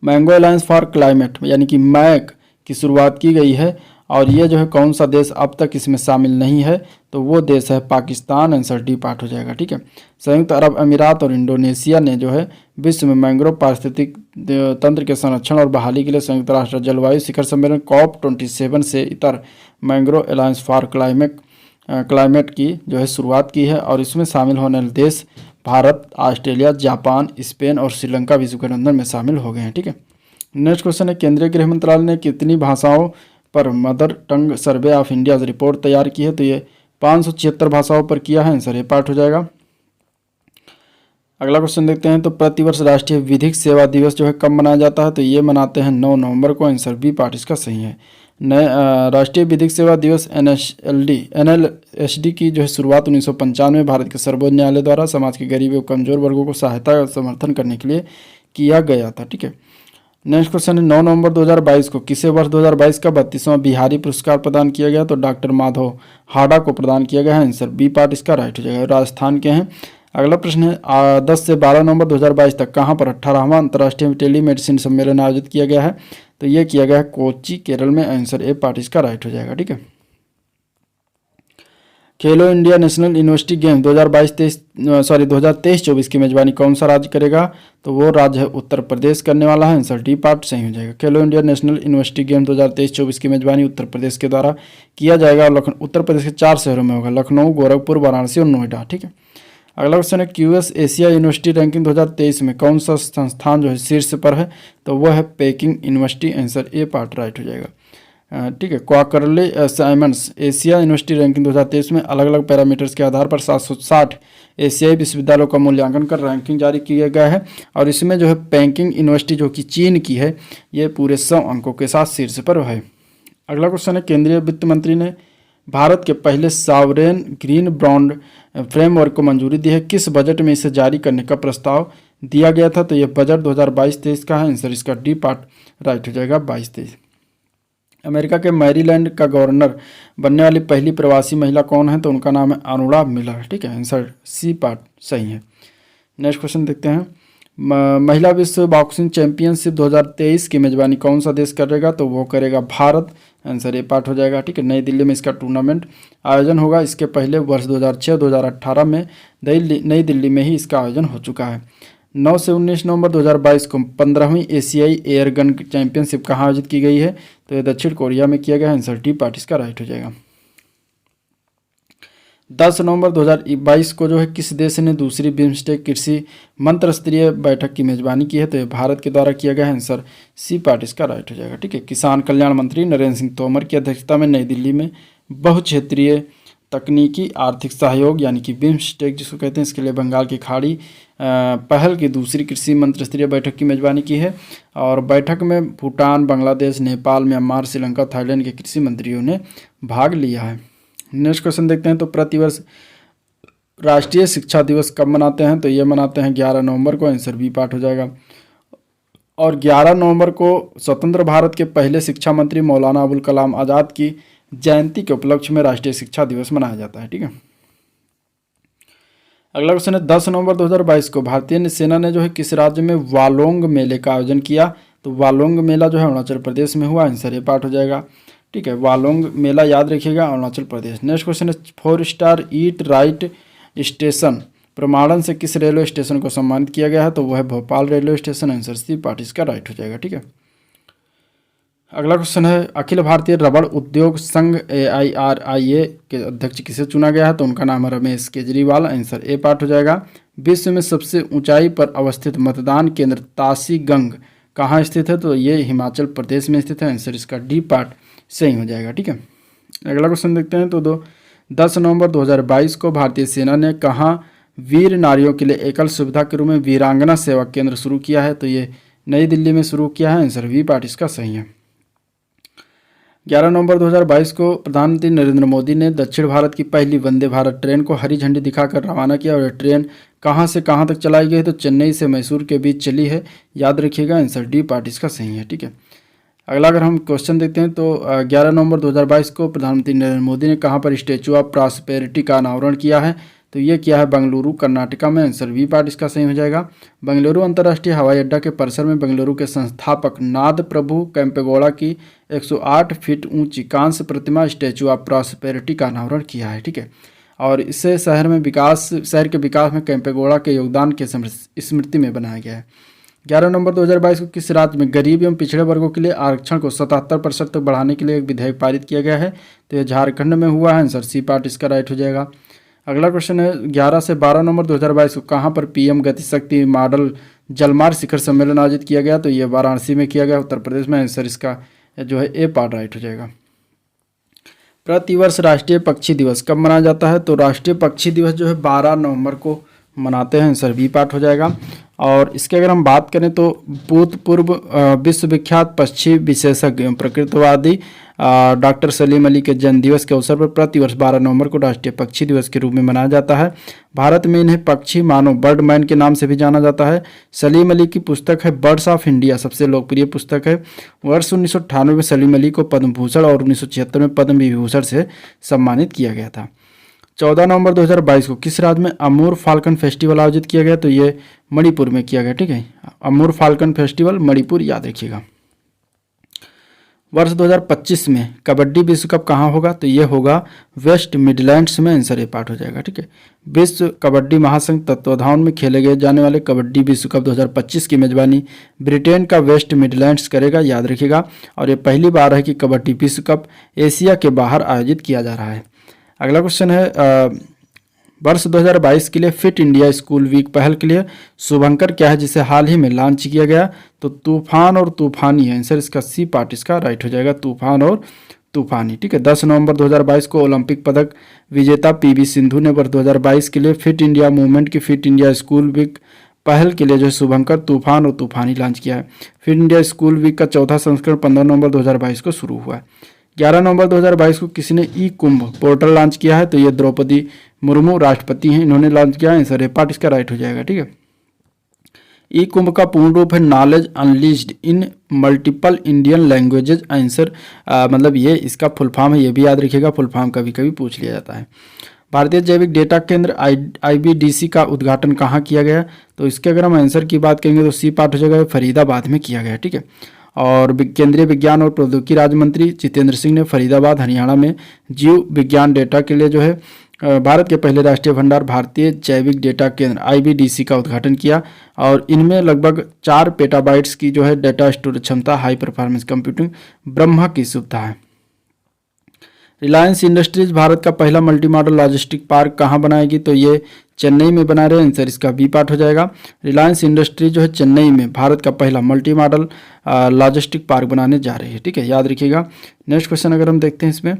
मैंगो अलायंस फॉर क्लाइमेट यानी कि मैक की शुरुआत की गई है और ये जो है कौन सा देश अब तक इसमें शामिल नहीं है, तो वो देश है पाकिस्तान। आंसर डी पार्ट हो जाएगा। ठीक है, संयुक्त अरब अमीरात और इंडोनेशिया ने जो है विश्व में मैंग्रोव पारिस्थितिक तंत्र के संरक्षण और बहाली के लिए संयुक्त राष्ट्र जलवायु शिखर सम्मेलन COP27 से इतर मैंग्रोव अलायंस फॉर क्लाइमेट की जो है शुरुआत की है और इसमें शामिल होने वाले देश भारत, ऑस्ट्रेलिया, जापान, स्पेन और श्रीलंका विश्व के अंदर में शामिल हो गए हैं। ठीक है, नेक्स्ट क्वेश्चन है केंद्रीय गृह मंत्रालय ने कितनी भाषाओं पर mother tongue survey of India report तैयार की है, तो ये 576 भाषाओं पर किया है। आंसर ये पार्ट हो जाएगा। अगला क्वेश्चन देखते हैं। तो प्रतिवर्ष राष्ट्रीय विधिक सेवा दिवस जो है कब मनाया जाता है, तो ये मनाते हैं 9 नवंबर को। आंसर बी पार्ट इसका सही है। राष्ट्रीय विधिक सेवा दिवस NLSD की जो है शुरुआत 1995 में भारत के सर्वोच्च न्यायालय द्वारा समाज के गरीब एवं कमजोर वर्गों को सहायता और समर्थन करने के लिए किया गया था। ठीक है, नेक्स्ट क्वेश्चन है 9 नवंबर 2022 को किसे वर्ष 2022 का 32वां बिहारी पुरस्कार प्रदान किया गया, तो डॉक्टर माधव हाडा को प्रदान किया गया है। आंसर बी पार्ट इसका राइट हो जाएगा, राजस्थान के हैं। अगला प्रश्न है 10 से 12 नवंबर 2022 तक कहाँ पर 18वां अंतर्राष्ट्रीय टेलीमेडिसिन सम्मेलन आयोजित किया गया है, तो ये किया गया है कोच्चि, केरल में। आंसर ए पार्ट इसका राइट हो जाएगा। ठीक है, खेलो इंडिया नेशनल यूनिवर्सिटी गेम 2023-24 की मेजबानी कौन सा राज्य करेगा? तो वो राज्य है उत्तर प्रदेश करने वाला है। आंसर डी पार्ट सही हो जाएगा। खेलो इंडिया नेशनल यूनिवर्सिटी गेम 2023-24 की मेजबानी उत्तर प्रदेश के द्वारा किया जाएगा और उत्तर प्रदेश के 4 शहरों में होगा, लखनऊ, गोरखपुर, वाराणसी और नोएडा। ठीक है। अगला क्वेश्चन है क्यूएस एशिया यूनिवर्सिटी रैंकिंग 2023 में कौन सा संस्थान जो है शीर्ष पर है? तो वो है packing university. Answer A part right हो जाएगा। ठीक है। Quarterly assignments Asia university ranking 2023 में अलग अलग पैरामीटर्स के आधार पर 760 एशियाई विश्वविद्यालयों का मूल्यांकन कर रैंकिंग जारी किया गया है और इसमें जो है पेकिंग यूनिवर्सिटी जो कि चीन की है, ये पूरे 100 अंकों के साथ शीर्ष पर है। अगला क्वेश्चन है केंद्रीय वित्त मंत्री ने भारत के पहले सॉवरेन ग्रीन बॉन्ड फ्रेमवर्क को मंजूरी दी है, किस बजट में इसे जारी करने का प्रस्ताव दिया गया था? तो यह बजट 2022-23 का है। आंसर इसका डी पार्ट राइट हो जाएगा 22-23। अमेरिका के मैरीलैंड का गवर्नर बनने वाली पहली प्रवासी महिला कौन है? तो उनका नाम है अरुणा मिलर। ठीक है। आंसर सी पार्ट सही है। नेक्स्ट क्वेश्चन देखते हैं। महिला विश्व बॉक्सिंग चैंपियनशिप 2023 की मेजबानी कौन सा देश करेगा? तो वो करेगा भारत। आंसर ए पार्ट हो जाएगा। ठीक है। नई दिल्ली में इसका टूर्नामेंट आयोजन होगा। इसके पहले वर्ष 2006-2018 में नई दिल्ली में ही इसका आयोजन हो चुका है। 9 से 19 नवंबर 2022 को 15वीं एशियाई एयर गन चैंपियनशिप कहाँ आयोजित की गई है? तो ये दक्षिण कोरिया में किया गया है। आंसर डी पार्ट इसका राइट हो जाएगा। 10 नवंबर 2022 को जो है किस देश ने दूसरी बिम्स्टेक कृषि मंत्र स्तरीय बैठक की मेजबानी की है? तो ये भारत के द्वारा किया गया है। आंसर सी पार्ट इसका राइट हो जाएगा। ठीक है। किसान कल्याण मंत्री नरेंद्र सिंह तोमर की अध्यक्षता में नई दिल्ली में बहुक्षेत्रीय तकनीकी आर्थिक सहयोग यानी कि बिम्स्टेक जिसको कहते हैं, इसके लिए बंगाल की खाड़ी पहल की दूसरी कृषि मंत्री स्तरीय बैठक की मेजबानी की है और बैठक में भूटान, बांग्लादेश, नेपाल, म्यांमार, श्रीलंका, थाईलैंड के कृषि मंत्रियों ने भाग लिया है। नेक्स्ट क्वेश्चन देखते हैं। तो प्रतिवर्ष राष्ट्रीय शिक्षा दिवस कब मनाते हैं? तो ये मनाते हैं 11 नवंबर को। आंसर बी पार्ट हो जाएगा। और 11 नवंबर को स्वतंत्र भारत के पहले शिक्षा मंत्री मौलाना अबुल कलाम आज़ाद की जयंती के उपलक्ष्य में राष्ट्रीय शिक्षा दिवस मनाया जाता है। ठीक है। अगला क्वेश्चन है 10 नवंबर 2022 को भारतीय सेना ने जो है किस राज्य में वालोंग मेले का आयोजन किया? तो वालोंग मेला जो है अरुणाचल प्रदेश में हुआ। आंसर ये पार्ट हो जाएगा। ठीक है। वालोंग मेला याद रखिएगा, अरुणाचल प्रदेश। नेक्स्ट क्वेश्चन है 4 स्टार ईट राइट स्टेशन प्रमाणन से किस रेलवे स्टेशन को सम्मानित किया गया है? तो वह है Bhopal railway station. Answer C part इसका राइट हो जाएगा। ठीक है। अगला क्वेश्चन है अखिल भारतीय रबड़ उद्योग संघ AIRIA के अध्यक्ष किसे चुना गया है? तो उनका नाम है Ramesh Kejriwal. Answer A part हो जाएगा। विश्व में सबसे ऊंचाई पर अवस्थित मतदान केंद्र तासी गंग कहाँ स्थित है? तो ये हिमाचल प्रदेश में स्थित है। आंसर इसका डी पार्ट सही हो जाएगा। ठीक है। अगला क्वेश्चन देखते हैं। तो 10 नवंबर 2022 को भारतीय सेना ने कहाँ वीर नारियों के लिए एकल सुविधा के रूप में वीरांगना सेवा केंद्र शुरू किया है? तो ये नई दिल्ली में शुरू किया है। आंसर वी पार्ट इसका सही है। 11 नवंबर 2022 को प्रधानमंत्री नरेंद्र मोदी ने दक्षिण भारत की पहली वंदे भारत ट्रेन को हरी झंडी दिखाकर रवाना किया और यह ट्रेन कहां से कहां तक चलाई गई? तो चेन्नई से मैसूर के बीच चली है। याद रखिएगा। आंसर डी पार्ट इसका सही है। ठीक है। अगला अगर हम क्वेश्चन देखते हैं तो 11 नवंबर 2022 को प्रधानमंत्री नरेंद्र मोदी ने कहां पर स्टैचू ऑफ प्रॉस्पेरिटी का अनावरण किया है? तो ये किया है बेंगलुरु कर्नाटका में। आंसर वी पार्ट इसका सही हो जाएगा। बेंगलुरु अंतर्राष्ट्रीय हवाई अड्डा के परिसर में बेंगलुरु के संस्थापक नाद प्रभु केम्पेगौड़ा की 108 फीट ऊंची कांस्य प्रतिमा स्टैचू ऑफ प्रॉस्पेरिटी का अनावरण किया है। ठीक है। और इसे शहर के विकास में केम्पेगौड़ा के योगदान के स्मृति में बनाया गया है। 11 नवंबर 2022 को किस राज्य में गरीब एवं पिछड़े वर्गों के लिए आरक्षण को 77% तक बढ़ाने के लिए एक विधेयक पारित किया गया है? तो यह झारखंड में हुआ है। आंसर सी पार्ट इसका राइट हो जाएगा। अगला क्वेश्चन है 11 से 12 नवंबर 2022 को कहाँ पर PM गतिशक्ति मॉडल जलमार्ग शिखर सम्मेलन आयोजित किया गया? तो ये वाराणसी में किया गया, उत्तर प्रदेश में। आंसर इसका जो है ए पार्ट राइट हो जाएगा। प्रतिवर्ष राष्ट्रीय पक्षी दिवस कब मनाया जाता है? तो राष्ट्रीय पक्षी दिवस जो है 12 नवंबर को मनाते हैं। आंसर बी पार्ट हो जाएगा। और इसके अगर हम बात करें तो भूतपूर्व विश्वविख्यात पक्षी विशेषज्ञ प्रकृतिवादी डॉक्टर सलीम अली के जन्मदिवस के अवसर पर प्रतिवर्ष 12 नवंबर को राष्ट्रीय पक्षी दिवस के रूप में मनाया जाता है। भारत में इन्हें पक्षी मानव बर्डमैन के नाम से भी जाना जाता है। सलीम अली की पुस्तक है बर्ड्स ऑफ इंडिया, सबसे लोकप्रिय पुस्तक है। वर्ष 1998 में सलीम अली को पद्म भूषण और 1976 में पद्म विभूषण से सम्मानित किया गया था। 14 नवंबर 2022 को किस राज्य में अमूर फाल्कन फेस्टिवल आयोजित किया गया? तो ये मणिपुर में किया गया। ठीक है। अमूर फाल्कन फेस्टिवल मणिपुर, याद रखिएगा। वर्ष 2025 में कबड्डी विश्व कप कहाँ होगा, तो ये होगा वेस्ट मिडलैंड्स में। आंसर ये पार्ट हो जाएगा, ठीक है। विश्व कबड्डी महासंघ तत्वाधान में खेले गए जाने वाले कबड्डी विश्व कप 2025 की मेजबानी ब्रिटेन का वेस्ट मिडलैंड्स करेगा, याद रखिएगा। और ये पहली बार है कि कबड्डी विश्व कप एशिया के बाहर आयोजित किया जा रहा है। अगला क्वेश्चन है वर्ष 2022 के लिए फिट इंडिया स्कूल वीक पहल के लिए शुभंकर क्या है जिसे हाल ही में लॉन्च किया गया, तो तूफान और तूफानी है। आंसर इसका सी पार्ट इसका राइट हो जाएगा, तूफान और तूफानी, ठीक है। 10 नवंबर 2022 को ओलंपिक पदक विजेता पीवी सिंधु ने वर्ष 2022 के लिए फिट इंडिया मूवमेंट की फिट इंडिया स्कूल वीक पहल के लिए जो है शुभंकर तूफान और तूफानी लॉन्च किया है। फिट इंडिया स्कूल वीक का चौथा संस्करण 15 नवंबर 2022 को शुरू हुआ है। 11 नवंबर 2022 को किसी ने ई कुंभ पोर्टल लॉन्च किया है, तो ये द्रौपदी मुर्मू राष्ट्रपति हैं, इन्होंने लॉन्च किया है। आंसर ये पार्ट इसका राइट हो जाएगा, ठीक है। ई कुंभ का पूर्ण रूप है knowledge unleashed in multiple Indian languages. Answer मतलब ये इसका फुल फॉर्म है, ये भी याद रखिएगा, फुल फॉर्म कभी कभी पूछ लिया जाता है। भारतीय जैविक डेटा केंद्र IBDC का उद्घाटन कहाँ किया गया, तो इसके अगर हम आंसर की बात करेंगे तो सी पार्ट हो जाएगा, फरीदाबाद में किया गया, ठीक है। और केंद्रीय विज्ञान और प्रौद्योगिकी राज्य मंत्री जितेंद्र सिंह ने फरीदाबाद हरियाणा में जीव विज्ञान डेटा के लिए जो है भारत के पहले राष्ट्रीय भंडार भारतीय जैविक डेटा केंद्र IBDC का उद्घाटन किया। और इनमें लगभग 4 पेटाबाइट्स की जो है डेटा स्टोरेज क्षमता, हाई परफॉर्मेंस कंप्यूटिंग ब्रह्मा की सुविधा है। रिलायंस इंडस्ट्रीज भारत का पहला मल्टी मॉडल लॉजिस्टिक पार्क कहाँ बनाएगी, तो ये चेन्नई में बना रहे हैं। आंसर इसका बी पार्ट हो जाएगा। रिलायंस इंडस्ट्रीज जो है चेन्नई में भारत का पहला मल्टी मॉडल लॉजिस्टिक पार्क बनाने जा रही है, ठीक है, याद रखिएगा। नेक्स्ट क्वेश्चन अगर हम देखते हैं इसमें,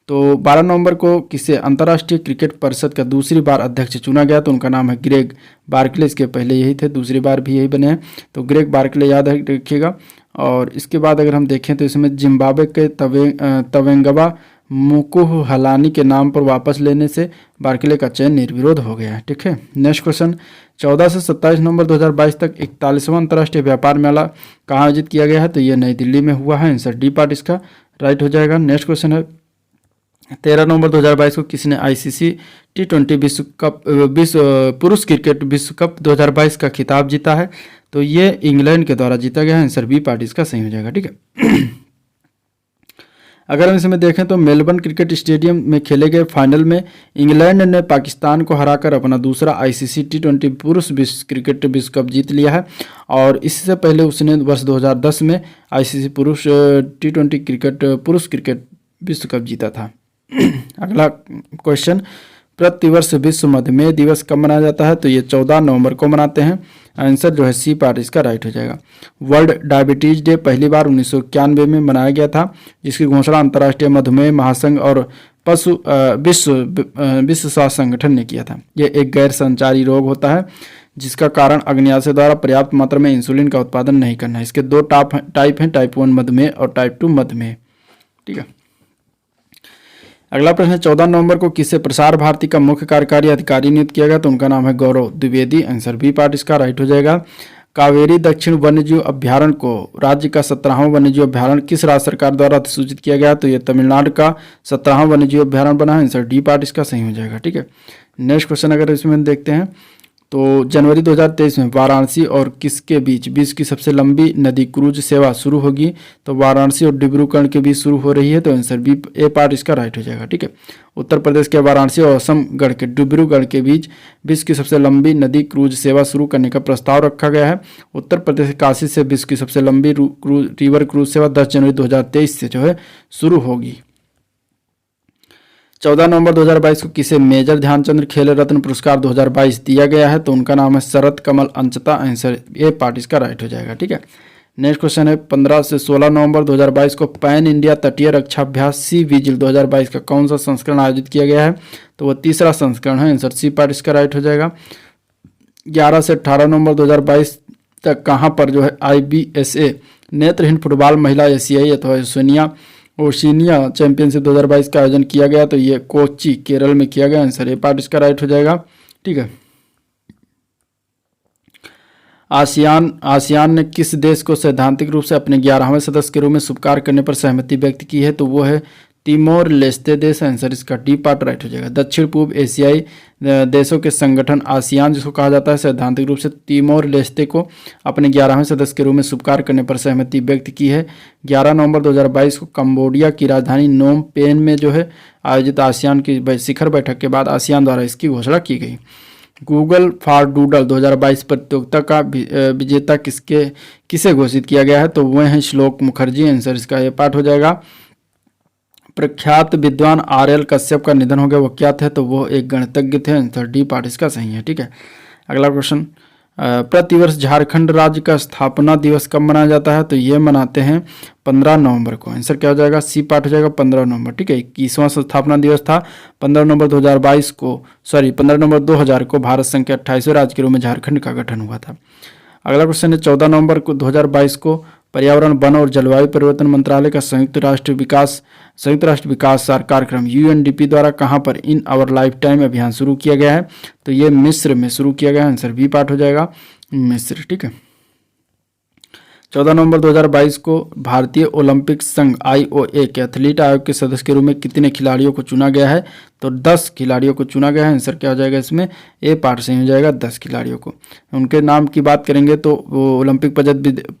तो 12 नवंबर को किसे अंतर्राष्ट्रीय क्रिकेट परिषद का दूसरी बार अध्यक्ष चुना गया, तो उनका नाम है ग्रेग बार्कले। इसके पहले यही थे, दूसरी बार भी यही बने हैं, तो ग्रेग बार्कले याद रखिएगा। और इसके बाद अगर हम देखें तो इसमें जिम्बाब्वे के तवेंगबा मुकुह हलानी के नाम पर वापस लेने से बार्कले का चयन निर्विरोध हो गया है, ठीक है। नेक्स्ट क्वेश्चन 14 से 27 नवंबर 2022 तक 41वां अंतर्राष्ट्रीय व्यापार मेला कहाँ आयोजित किया गया है, तो ये नई दिल्ली में हुआ है। आंसर डी पार्ट इसका राइट हो जाएगा। नेक्स्ट क्वेश्चन है 13 नवंबर 2022 को किसने ICC T20 विश्व कप पुरुष क्रिकेट विश्व कप 2022 का खिताब जीता है, तो ये इंग्लैंड के द्वारा जीता गया है। आंसर बी पार्ट इसका सही हो जाएगा, ठीक है। अगर हम इसमें देखें तो मेलबर्न क्रिकेट स्टेडियम में खेले गए फाइनल में इंग्लैंड ने पाकिस्तान को हराकर अपना दूसरा ICC T20 पुरुष क्रिकेट विश्व कप जीत लिया है। और इससे पहले उसने वर्ष 2010 में ICC पुरुष T20 क्रिकेट पुरुष क्रिकेट विश्व कप जीता था। अगला क्वेश्चन, प्रतिवर्ष विश्व मधुमेह दिवस कब मनाया जाता है, तो ये 14 नवंबर को मनाते हैं। आंसर जो है सी पार्ट इसका राइट हो जाएगा। वर्ल्ड डायबिटीज डे पहली बार 1991 में मनाया गया था, जिसकी घोषणा अंतर्राष्ट्रीय मधुमेह महासंघ और विश्व स्वास्थ्य संगठन ने किया था। यह एक गैर संचारी रोग होता है जिसका कारण अग्न्याशय द्वारा पर्याप्त मात्रा में इंसुलिन का उत्पादन नहीं करना है। इसके 2 टाइप हैं, टाइप 1 मधुमेह और टाइप 2 मधुमेह, ठीक है। अगला प्रश्न है 14 नवंबर को किसे प्रसार भारती का मुख्य कार्यकारी अधिकारी नियुक्त किया गया, तो उनका नाम है Gaurav Dwivedi. Answer B part इसका राइट हो जाएगा। कावेरी दक्षिण वन्यजीव अभ्यारण्य को राज्य का 17वां वन्यजीव अभ्यारण्य किस राज्य सरकार द्वारा अधिसूचित किया गया, तो ये तमिलनाडु का 17वां वन्यजीव अभ्यारण्य बना है। आंसर डी पार्ट इसका सही हो जाएगा, ठीक है। नेक्स्ट क्वेश्चन अगर इसमें देखते हैं तो जनवरी 2023 में वाराणसी और किसके बीच विश्व की सबसे लंबी नदी क्रूज सेवा शुरू होगी, तो वाराणसी और डिब्रूगढ़ के बीच शुरू हो रही है, तो आंसर बी ए पार्ट इसका राइट हो जाएगा, ठीक है। उत्तर प्रदेश के वाराणसी और असमगढ़ के डिब्रूगढ़ के बीच विश्व की सबसे लंबी नदी क्रूज सेवा शुरू करने का प्रस्ताव रखा गया है। उत्तर प्रदेश काशी से विश्व की सबसे लंबी रिवर क्रूज सेवा 10 जनवरी 2023 से जो है शुरू होगी। 14 नवंबर 2022 को किसे मेजर ध्यानचंद खेल रत्न पुरस्कार 2022 दिया गया है, तो उनका नाम है शरद कमल अंचता। आंसर ए पार्ट इसका राइट हो जाएगा, ठीक है। नेक्स्ट क्वेश्चन है 15 से 16 नवंबर 2022 को पैन इंडिया तटीय रक्षा अभ्यास सी विजिल 2022 का कौन सा संस्करण आयोजित किया गया है, तो वह तीसरा संस्करण है। आंसर सी पार्ट इसका राइट हो जाएगा। 11 से 18 नवंबर 2022 तक कहाँ पर जो है IBSA नेत्रहीन फुटबॉल महिला एशियाई अथवा ओशिनिया चैंपियनशिप 2022 का आयोजन किया गया, तो ये कोच्चि केरल में किया गया। आंसर ए पार्ट इसका राइट हो जाएगा, ठीक है। आसियान ने किस देश को सैद्धांतिक रूप से अपने 11वें सदस्य के रूप में स्वीकार करने पर सहमति व्यक्त की है, तो वो है तिमोर लेस्ते देश, आंसर इसका डी पार्ट राइट हो जाएगा। दक्षिण पूर्व एशियाई देशों के संगठन आसियान जिसको कहा जाता है, सैद्धांतिक रूप से तिमोर लेस्ते को अपने 11वें सदस्य के रूप में स्वीकार करने पर सहमति व्यक्त की है। 11 नवंबर 2022 को कंबोडिया की राजधानी नोम पेन में जो है आयोजित आसियान की शिखर बैठक के बाद आसियान द्वारा इसकी घोषणा की गई। गूगल फॉर डूडल 2022 प्रतियोगिता का विजेता किसे घोषित किया गया है, तो वह है श्लोक मुखर्जी, आंसर इसका ये पार्ट हो जाएगा। प्रख्यात विद्वान आर.एल. कश्यप का निधन हो गया, वो क्या थे, तो वो एक गणितज्ञ थे, आंसर डी पार्ट इसका सही है। ठीक है, अगला क्वेश्चन, प्रतिवर्ष झारखंड राज्य का स्थापना दिवस कब मनाया जाता है, तो ये मनाते हैं 15 नवंबर को, आंसर क्या हो जाएगा, सी पार्ट हो जाएगा 15 नवंबर। ठीक है, 21वां स्थापना दिवस था 15 नवंबर 2022 को, 15 नवंबर 2000 को भारत संघ के 28वें राज्य के रूप में झारखंड का गठन हुआ था। अगला क्वेश्चन है 14 नवंबर को 2022 को पर्यावरण, वन और जलवायु परिवर्तन मंत्रालय का संयुक्त राष्ट्र विकास कार्यक्रम UNDP द्वारा कहां पर इन आवर लाइफ टाइम अभियान शुरू किया गया है, तो ये मिस्र में शुरू किया गया है, आंसर बी पार्ट हो जाएगा मिस्र। ठीक है, 14 नवंबर 2022 को भारतीय ओलंपिक संघ IOA के एथलीट आयोग के सदस्य के रूप में कितने खिलाड़ियों को चुना गया है, तो 10 खिलाड़ियों को चुना गया है, आंसर क्या हो जाएगा इसमें, ए पार्ट सही हो जाएगा 10 खिलाड़ियों को। उनके नाम की बात करेंगे तो वो ओलंपिक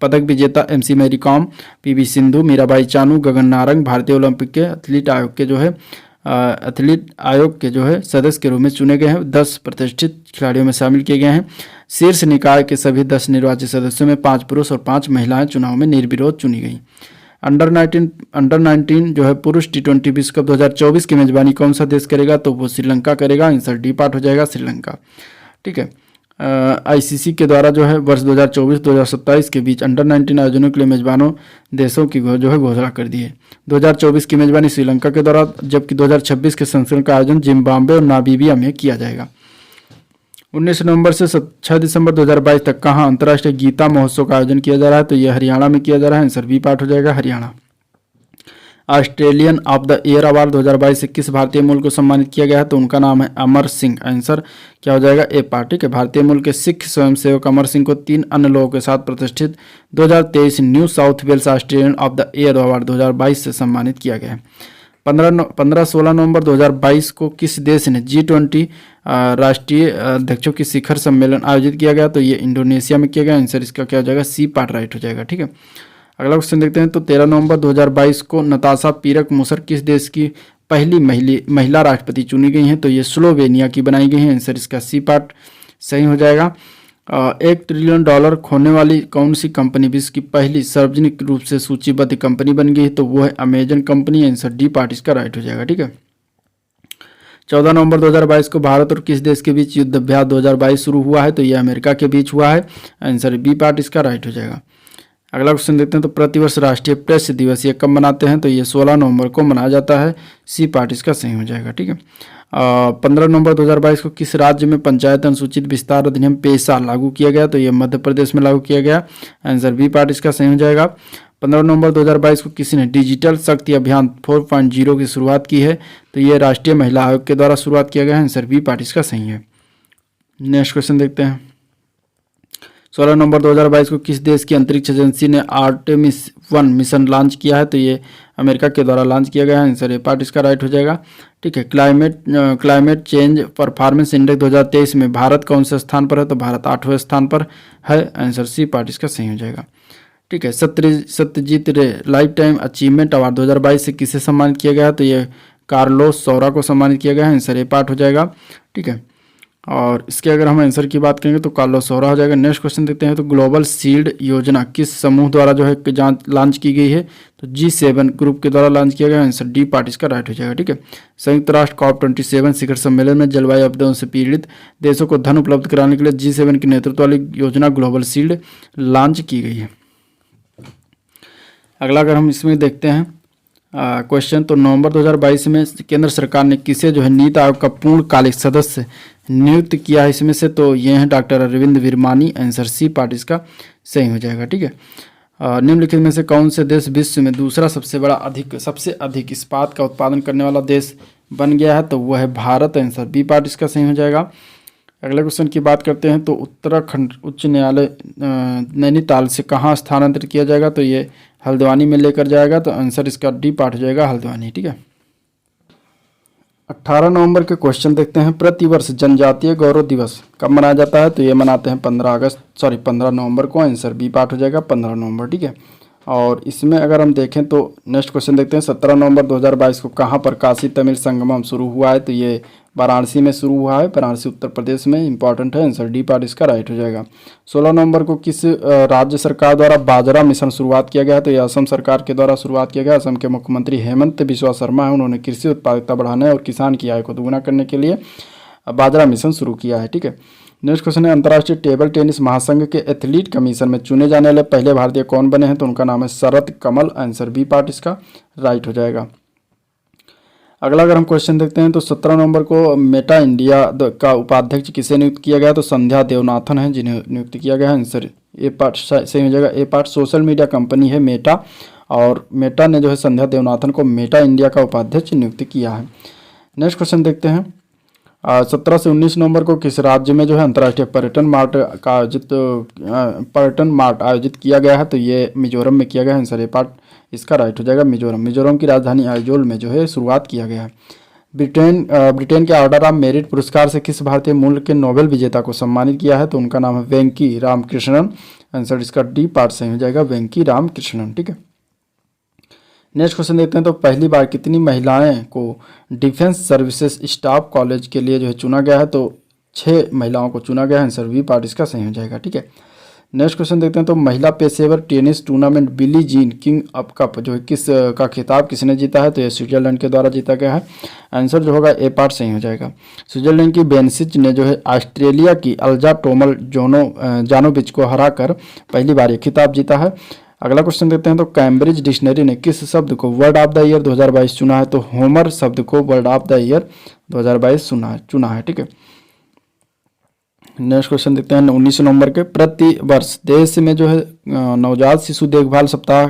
पदक विजेता MC मैरी कॉम, PV सिंधु, मीराबाई चानू, गगन नारंग भारतीय ओलंपिक के एथलीट आयोग के जो है सदस्य के रूप में चुने गए हैं। 10 प्रतिष्ठित खिलाड़ियों में शामिल किए गए हैं। शीर्ष निकाय के सभी 10 निर्वाचित सदस्यों में 5 पुरुष और 5 महिलाएं चुनाव में निर्विरोध चुनी गई। अंडर 19 जो है पुरुष T20 विश्व कप 2024 की मेजबानी कौन सा देश करेगा, तो वो श्रीलंका करेगा, आंसर डी पार्ट हो जाएगा श्रीलंका। ठीक है, ICC के द्वारा जो है वर्ष 2024-2027 के बीच अंडर 19 आयोजनों के लिए मेजबानों देशों की जो है घोषणा कर दी है। 2024 की मेजबानी श्रीलंका के द्वारा, जबकि 2026 के संस्करण का आयोजन जिम्बाब्वे और नामीबिया में किया जाएगा। 19 नवंबर से 6 दिसंबर 2022 तक कहाँ अंतर्राष्ट्रीय गीता महोत्सव का आयोजन किया जा रहा है, तो यह हरियाणा में किया जा रहा है, आंसर बी पार्ट हो जाएगा Haryana. Australian of the year award 2022 से किस भारतीय मूल को सम्मानित किया गया है, तो उनका नाम है अमर सिंह, आंसर क्या हो जाएगा ए पार्ट। ठीक है, भारतीय मूल के सिख स्वयंसेवक अमर सिंह को 3 अन्य लोगों के साथ प्रतिष्ठित 2023 New South Wales Australian of the year award 2022 से सम्मानित किया गया है। 15-16 नवंबर 2022 को किस देश ने G20 राष्ट्रीय अध्यक्षों की शिखर सम्मेलन आयोजित किया गया, तो ये इंडोनेशिया में किया गया, आंसर इसका क्या हो जाएगा, सी पार्ट राइट हो जाएगा। ठीक है, अगला क्वेश्चन देखते हैं, तो 13 नवंबर 2022 को नताशा पीरक मुसर किस देश की पहली महिला राष्ट्रपति चुनी गई हैं, तो ये स्लोवेनिया की बनाई गई हैं, आंसर इसका सी पार्ट सही हो जाएगा। $1 ट्रिलियन खोने वाली कौन सी कंपनी विश्व की पहली सार्वजनिक रूप से सूचीबद्ध कंपनी बन गई है, तो वो है Amazon company, answer D part इसका राइट हो जाएगा। ठीक है, 14 नवंबर 2022 को भारत और किस देश के बीच युद्ध अभ्यास 2022 शुरू हुआ है, तो ये अमेरिका के बीच हुआ है, आंसर बी पार्ट इसका राइट हो जाएगा। अगला क्वेश्चन देखते हैं, तो प्रतिवर्ष राष्ट्रीय प्रेस दिवस ये कब मनाते हैं, तो ये 16 नवंबर को मनाया जाता है, सी पार्ट इसका सही हो जाएगा। ठीक है, 15 नवंबर 2022 को किस राज्य में पंचायत अनुसूचित विस्तार अधिनियम पेशा लागू किया गया, तो ये मध्य प्रदेश में लागू किया गया, आंसर बी पार्ट इसका सही हो जाएगा। 15 नवंबर 2022 को किसी ने डिजिटल शक्ति अभियान 4.0 की शुरुआत की है, तो ये राष्ट्रीय महिला आयोग के द्वारा शुरुआत किया गया है, आंसर बी पार्ट इसका सही है। नेक्स्ट क्वेश्चन देखते हैं, 16 नवंबर 2022 को किस देश की अंतरिक्ष एजेंसी ने आर्टेमिस 1 मिशन लॉन्च किया है, तो ये अमेरिका के द्वारा लॉन्च किया गया है, आंसर ए पार्ट इसका राइट हो जाएगा। ठीक है, क्लाइमेट चेंज परफॉर्मेंस इंडेक्स 2023 में भारत कौन से स्थान पर है, तो भारत 8वें स्थान पर है, आंसर सी पार्ट इसका सही हो जाएगा। ठीक है, सत्यजीत रे लाइफ टाइम अचीवमेंट अवार्ड 2022 से किसे सम्मानित किया गया है, तो ये कार्लोस सौरा को सम्मानित किया गया है, आंसर ए पार्ट हो जाएगा। ठीक है, और इसके अगर हम आंसर की बात करेंगे तो कार्लोस सौरा हो जाएगा। नेक्स्ट क्वेश्चन देखते हैं, तो ग्लोबल सीड योजना किस समूह द्वारा जो है लॉन्च की गई है, तो G7 ग्रुप के द्वारा लॉन्च किया गया, आंसर डी पार्ट इसका राइट हो जाएगा। ठीक है, संयुक्त राष्ट्र COP27 शिखर सम्मेलन में जलवायु आपदाओं से पीड़ित देशों को धन उपलब्ध कराने के लिए G7 की नेतृत्व वाली योजना ग्लोबल सीड लॉन्च की गई है। अगला अगर हम इसमें देखते हैं क्वेश्चन, तो नवंबर 2022 में केंद्र सरकार ने किसे जो है नीति आयोग का पूर्णकालिक सदस्य नियुक्त किया है, इसमें से तो ये हैं doctor Arvind Virmani, answer C part इसका सही हो जाएगा। ठीक है, निम्नलिखित में से कौन से देश विश्व में दूसरा सबसे अधिक इस्पात का उत्पादन करने वाला देश बन गया है, तो वह है भारत, आंसर बी पार्ट इसका सही हो जाएगा। अगले क्वेश्चन की बात करते हैं, तो उत्तराखंड उच्च न्यायालय नैनीताल से कहाँ स्थानांतरित किया जाएगा, तो ये हल्द्वानी में लेकर जाएगा, तो आंसर इसका डी पार्ट हो जाएगा हल्द्वानी। ठीक है। 18 नवंबर के क्वेश्चन देखते हैं। प्रतिवर्ष जनजातीय गौरव दिवस कब मनाया जाता है? तो ये मनाते हैं 15 नवंबर को। आंसर बी पार्ट हो जाएगा 15 नवंबर, ठीक है। और इसमें अगर हम देखें तो नेक्स्ट क्वेश्चन देखते हैं। 17 नवंबर 2022 को कहाँ पर काशी तमिल संगमम शुरू हुआ है? तो ये वाराणसी में शुरू हुआ है, वाराणसी उत्तर प्रदेश में। इंपॉर्टेंट है, आंसर डी पार्ट इसका राइट हो जाएगा। 16 नवंबर को किस राज्य सरकार द्वारा बाजरा मिशन शुरुआत किया गया है? तो ये असम सरकार के द्वारा शुरुआत किया गया। असम के मुख्यमंत्री हेमंत बिस्वा शर्मा है, उन्होंने कृषि उत्पादकता बढ़ाने और किसान की आय को दोगुना करने के लिए बाजरा मिशन शुरू किया है, ठीक है। नेक्स्ट क्वेश्चन है, अंतर्राष्ट्रीय टेबल टेनिस महासंघ के एथलीट कमीशन में चुने जाने वाले पहले भारतीय कौन बने हैं? तो उनका नाम है Sharath Kamal. Answer B part इसका राइट हो जाएगा। अगला अगर हम क्वेश्चन देखते हैं तो 17 नवंबर को मेटा इंडिया का उपाध्यक्ष किसे नियुक्त किया गया? तो संध्या देवनाथन है जिन्हें नियुक्त किया गया है। आंसर ए पार्ट सही हो जाएगा। ए पार्ट सोशल मीडिया कंपनी है मेटा, और मेटा ने जो है संध्या देवनाथन को मेटा इंडिया का उपाध्यक्ष नियुक्त किया है। नेक्स्ट क्वेश्चन देखते हैं। 17 से 19 नवंबर को किस राज्य में जो है अंतर्राष्ट्रीय पर्यटन मार्ट आयोजित किया गया है? तो ये मिजोरम में किया गया है। आंसर ए पार्ट इसका राइट हो जाएगा मिजोरम। मिजोरम की राजधानी आइजोल में जो है शुरुआत किया गया है। ब्रिटेन के ऑर्डर ऑफ मेरिट पुरस्कार से किस भारतीय मूल के नोबेल विजेता को सम्मानित किया है? तो उनका नाम है वेंकी रामकृष्णन। आंसर इसका डी पार्ट सही हो जाएगा, वेंकी रामकृष्णन, ठीक है। नेक्स्ट क्वेश्चन देखते हैं। तो पहली बार कितनी महिलाएं को डिफेंस सर्विसेज स्टाफ कॉलेज के लिए जो है चुना गया है? तो 6 महिलाओं को चुना गया है। आंसर बी पार्ट इसका सही हो जाएगा, ठीक है। नेक्स्ट क्वेश्चन देखते हैं। तो महिला पेशेवर tennis tournament Billie Jean King up cup जो है किस का खिताब किसने जीता है? तो ये स्विट्जरलैंड के द्वारा जीता गया है। आंसर जो होगा ए पार्ट सही हो जाएगा। स्विट्जरलैंड की बेनसिच ने जो है ऑस्ट्रेलिया की अल्जा टोमल जानोविच को हराकर पहली बार ये खिताब जीता है। अगला क्वेश्चन देखते हैं। तो कैम्ब्रिज डिक्शनरी ने किस शब्द को वर्ड ऑफ द ईयर 2022 चुना है? तो होमर शब्द को वर्ड ऑफ द ईयर 2022 चुना है, ठीक है। नेक्स्ट क्वेश्चन देखते हैं। 19 नवंबर के प्रति वर्ष देश में जो है नवजात शिशु देखभाल सप्ताह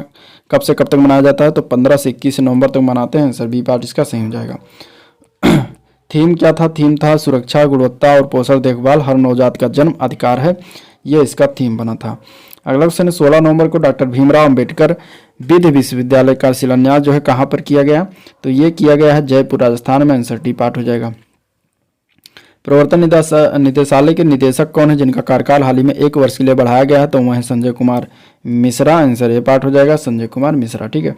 कब से कब तक मनाया जाता है? तो 15 से 21 नवंबर तक मनाते हैं। सर बी पार्ट इसका सही हो जाएगा। थीम क्या था? थीम था सुरक्षा, गुणवत्ता और पोषण देखभाल, हर नवजात का जन्म अधिकार है, ये इसका थीम बना था। अगला क्वेश्चन है। 16 नवंबर को डॉक्टर भीमराव अंबेडकर विधि विश्वविद्यालय का शिलान्यास जो है कहाँ पर किया गया? तो ये किया गया है जयपुर राजस्थान में। आंसर डी पार्ट हो जाएगा। प्रवर्तन निदेशालय के निदेशक कौन है जिनका कार्यकाल हाल ही में 1 वर्ष के लिए बढ़ाया गया है? तो वह है Sanjay Kumar Mishra. Answer A part हो जाएगा, संजय कुमार मिश्रा, ठीक है।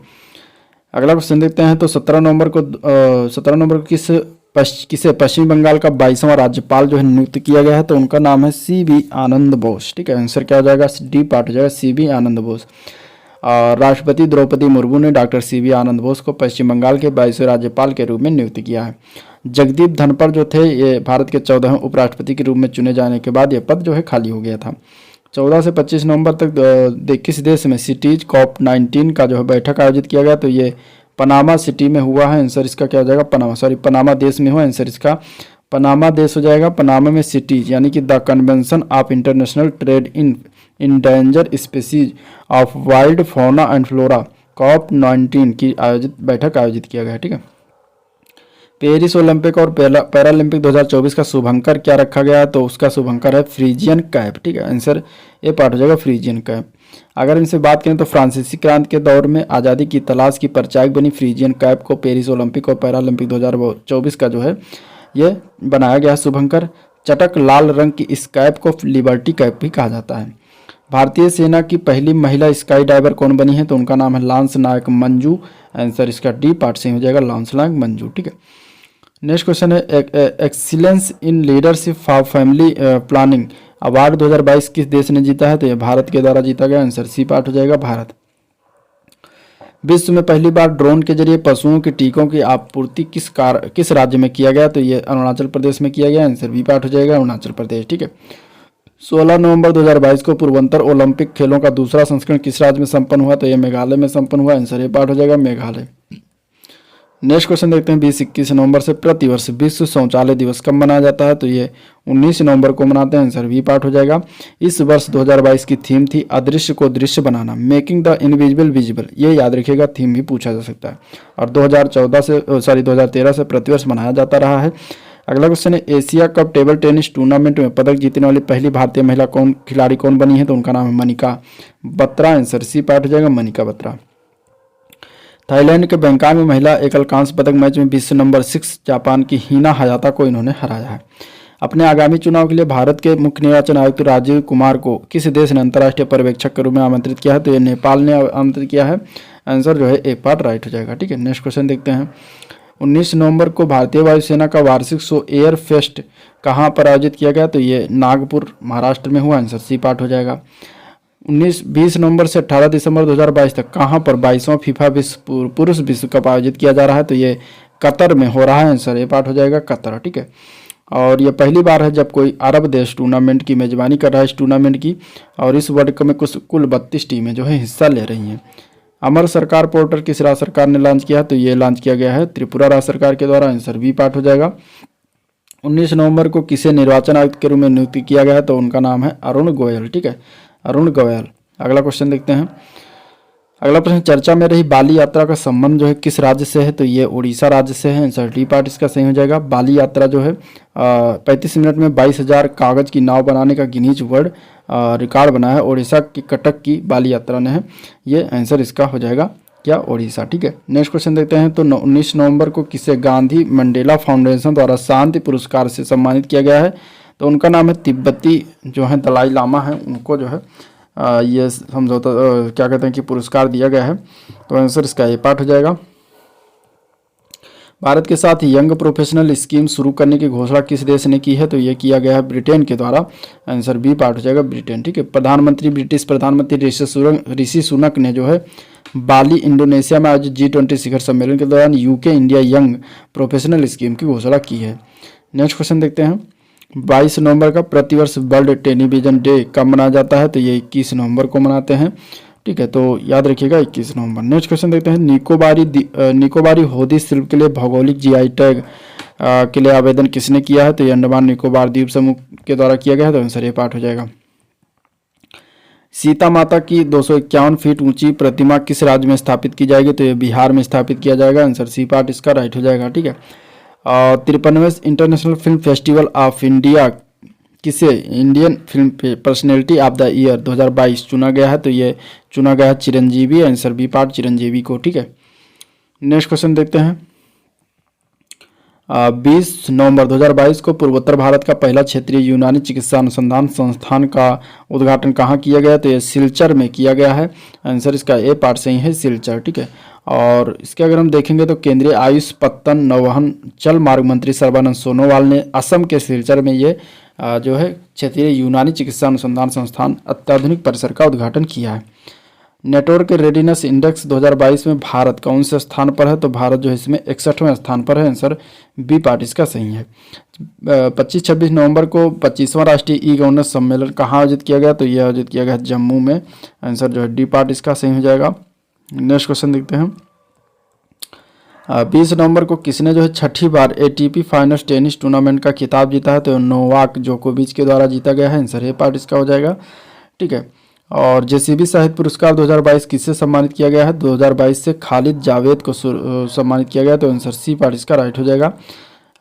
अगला क्वेश्चन देखते हैं। तो 17 नवंबर को किसे पश्चिम बंगाल का 22वां राज्यपाल जो है नियुक्त किया गया है? तो उनका नाम है CB आनंद बोस, ठीक है। आंसर क्या हो जाएगा? डी पार्ट हो जाएगा, CB आनंद बोस। राष्ट्रपति द्रौपदी मुर्मू ने डॉक्टर CB आनंद बोस को पश्चिम बंगाल के 22वें राज्यपाल के रूप में नियुक्त किया है। जगदीप धनखड़ जो थे ये भारत के 14वें उपराष्ट्रपति के रूप में चुने जाने के बाद ये पद जो है खाली हो गया था। 14 से 25 नवंबर तक किस देश में सिटीज COP19 का जो है बैठक आयोजित किया गया? तो ये पनामा सिटी में हुआ है। आंसर इसका क्या हो जाएगा? पनामा देश में हुआ। आंसर इसका पनामा देश हो जाएगा। पनामा में सिटीज यानी कि the Convention of International Trade in Endangered Species of Wild Fauna and Flora COP19 की बैठक आयोजित किया गया, ठीक है। पेरिस ओलंपिक और पैरालंपिक 2024 का शुभंकर क्या रखा गया है? तो उसका शुभंकर है फ्रीजियन कैप, ठीक है। आंसर ए पार्ट हो जाएगा, फ्रीजियन कैप। अगर इनसे बात करें तो फ्रांसीसी क्रांति के दौर में आज़ादी की तलाश की परिचायक बनी फ्रीजियन कैप को पेरिस ओलंपिक और पैरालंपिक 2024 का जो है ये बनाया गया शुभंकर। चटक लाल रंग की इस कैप को लिबर्टी कैप भी कहा जाता है। भारतीय सेना की पहली महिला स्काई डाइवर कौन बनी है? तो उनका नाम है लांस नायक मंजू। आंसर इसका डी पार्ट से हो जाएगा, लांस नायक मंजू, ठीक है। नेक्स्ट क्वेश्चन है। Excellence in leadership for family planning award 2022 किस देश ने जीता है? तो यह भारत के द्वारा जीता गया। आंसर सी पार्ट हो जाएगा, भारत। विश्व में पहली बार ड्रोन के जरिए पशुओं के टीकों की आपूर्ति किस राज्य में किया गया? तो ये अरुणाचल प्रदेश में किया गया। आंसर बी पार्ट हो जाएगा, अरुणाचल प्रदेश, ठीक है। 16 नवंबर 2022 को पूर्वोत्तर ओलंपिक खेलों का दूसरा संस्करण किस राज्य में संपन्न हुआ? तो यह मेघालय में संपन्न हुआ। आंसर ए पार्ट हो जाएगा, मेघालय। नेक्स्ट क्वेश्चन देखते हैं। 20-21 नवंबर से प्रतिवर्ष विश्व शौचालय दिवस कब मनाया जाता है? तो ये 19 नवंबर को मनाते हैं। आंसर बी पार्ट हो जाएगा। इस वर्ष 2022 की थीम थी अदृश्य को दृश्य बनाना, मेकिंग द इनविजिबल विजिबल। ये याद रखिएगा, थीम भी पूछा जा सकता है। और 2013 से प्रतिवर्ष मनाया जाता रहा है। अगला क्वेश्चन है। Asia cup table tennis tournament में पदक जीतने वाली पहली भारतीय महिला खिलाड़ी कौन बनी है? तो उनका नाम है Manika Batra. Answer C part हो जाएगा, मनिका बत्रा। थाईलैंड के बैंकॉक में महिला एकल कांस्य पदक मैच में विश्व नंबर 6 जापान की हिना हायाता को इन्होंने हराया है। अपने आगामी चुनाव के लिए भारत के मुख्य निर्वाचन आयुक्त राजीव कुमार को किस देश ने अंतर्राष्ट्रीय पर्यवेक्षक के रूप में आमंत्रित किया है? तो ये नेपाल ने आमंत्रित किया है। आंसर जो है ए पार्ट राइट हो जाएगा। ठीक है, नेक्स्ट क्वेश्चन देखते हैं। 19 नवंबर को भारतीय वायुसेना का वार्षिक शो एयर फेस्ट कहाँ पर आयोजित किया गया? तो ये नागपुर महाराष्ट्र में हुआ। आंसर सी पार्ट हो जाएगा। 20 नवंबर से 18 दिसंबर 2022 तक कहाँ पर 22वां फीफा पुरुष विश्व कप आयोजित किया जा रहा है? तो ये कतर में हो रहा है। आंसर ए पार्ट हो जाएगा कतर। ठीक है, और ये पहली बार है जब कोई अरब देश टूर्नामेंट की मेजबानी कर रहा है इस टूर्नामेंट की, और इस वर्ल्ड कप में कुल 32 टीमें जो है हिस्सा ले रही हैं। अमर सरकार पोर्टल किस राज्य सरकार ने लॉन्च किया? तो ये लॉन्च किया गया है त्रिपुरा राज्य सरकार के द्वारा। आंसर बी पार्ट हो जाएगा। 19 नवंबर को किसे निर्वाचन आयुक्त के रूप में नियुक्त किया गया है? तो उनका नाम है अरुण गोयल। ठीक है, अरुण गोयल। अगला क्वेश्चन देखते हैं। अगला प्रश्न, चर्चा में रही बाली यात्रा का संबंध जो है किस राज्य से है? तो ये उड़ीसा राज्य से है। आंसर डी पार्ट इसका सही हो जाएगा। बाली यात्रा जो है 35 मिनट में 22,000 कागज की नाव बनाने का गिनीज वर्ल्ड रिकॉर्ड बना है। उड़ीसा की कटक की बाली यात्रा ने है। ये आंसर इसका हो जाएगा क्या? उड़ीसा। ठीक है, नेक्स्ट क्वेश्चन देखते हैं। तो 19 नवंबर को किसे गांधी मंडेला फाउंडेशन द्वारा शांति पुरस्कार से सम्मानित किया गया है? तो उनका नाम है तिब्बती जो है दलाई लामा है, उनको जो है ये समझौता क्या कहते हैं कि पुरस्कार दिया गया है। तो आंसर इसका ए पार्ट हो जाएगा। भारत के साथ यंग प्रोफेशनल स्कीम शुरू करने की घोषणा किस देश ने की है? तो ये किया गया है ब्रिटेन के द्वारा। आंसर बी पार्ट हो जाएगा ब्रिटेन। ठीक है, ब्रिटिश प्रधानमंत्री ऋषि सुनक ने जो है बाली इंडोनेशिया में आयोजित G20 शिखर सम्मेलन के दौरान UK India young professional scheme की घोषणा की है। नेक्स्ट क्वेश्चन देखते हैं। 22 नवंबर का प्रतिवर्ष वर्ल्ड टेलीविजन डे कब मनाया जाता है? तो ये 21 नवंबर को मनाते हैं। ठीक है, तो याद रखिएगा 21 नवंबर। नेक्स्ट क्वेश्चन देखते हैं। निकोबारी होदी शिल्प के लिए भौगोलिक जीआई टैग के लिए आवेदन किसने किया है? तो ये अंडमान निकोबार द्वीप समूह के द्वारा किया गया है। तो आंसर ए पार्ट हो जाएगा। सीता माता की 251 फीट ऊंची प्रतिमा किस राज्य में स्थापित की जाएगी? तो ये बिहार में स्थापित किया जाएगा। आंसर सी पार्ट इसका राइट हो जाएगा। ठीक है, और 53वें international film festival of India किसे Indian film personality of the year 2022 चुना गया है? तो ये चुना गया है Chiranjeevi. Answer B part Chiranjeevi को। ठीक है, नेक्स्ट क्वेश्चन देखते हैं। 20 नवंबर 2022 को पूर्वोत्तर भारत का पहला क्षेत्रीय यूनानी चिकित्सा अनुसंधान संस्थान का उद्घाटन कहाँ किया गया? तो ये सिलचर में किया गया है। आंसर इसका ए पार्ट सही है, सिलचर। ठीक है, और इसके अगर हम देखेंगे तो केंद्रीय आयुष पत्तन नौवहन जल मार्ग मंत्री सर्बानंद सोनोवाल ने असम के सिलचर में ये जो है क्षेत्रीय यूनानी चिकित्सा अनुसंधान संस्थान अत्याधुनिक परिसर का उद्घाटन किया है। नेटवर्क रेडिनेस इंडेक्स 2022 में भारत कौन से स्थान पर है? तो भारत जो है इसमें 61वें स्थान पर है। आंसर बी पार्ट इसका सही है। 25-26 नवंबर को 25वां राष्ट्रीय ई गवर्नेंस सम्मेलन कहाँ आयोजित किया गया? तो यह आयोजित किया गया जम्मू में। आंसर जो है डी पार्ट इसका सही हो जाएगा। नेक्स्ट क्वेश्चन देखते हैं। 20 नवंबर को किसने जो है 6ठी बार ATP फाइनल्स टेनिस टूर्नामेंट का खिताब जीता है? तो नोवाक जोकोविच के द्वारा जीता गया है। आंसर ए पार्ट इसका हो जाएगा। ठीक है, और JCB साहित्य पुरस्कार 2022 किससे सम्मानित किया गया है? 2022 से खालिद जावेद को सम्मानित किया गया। तो आंसर सी पार्ट इसका राइट हो जाएगा।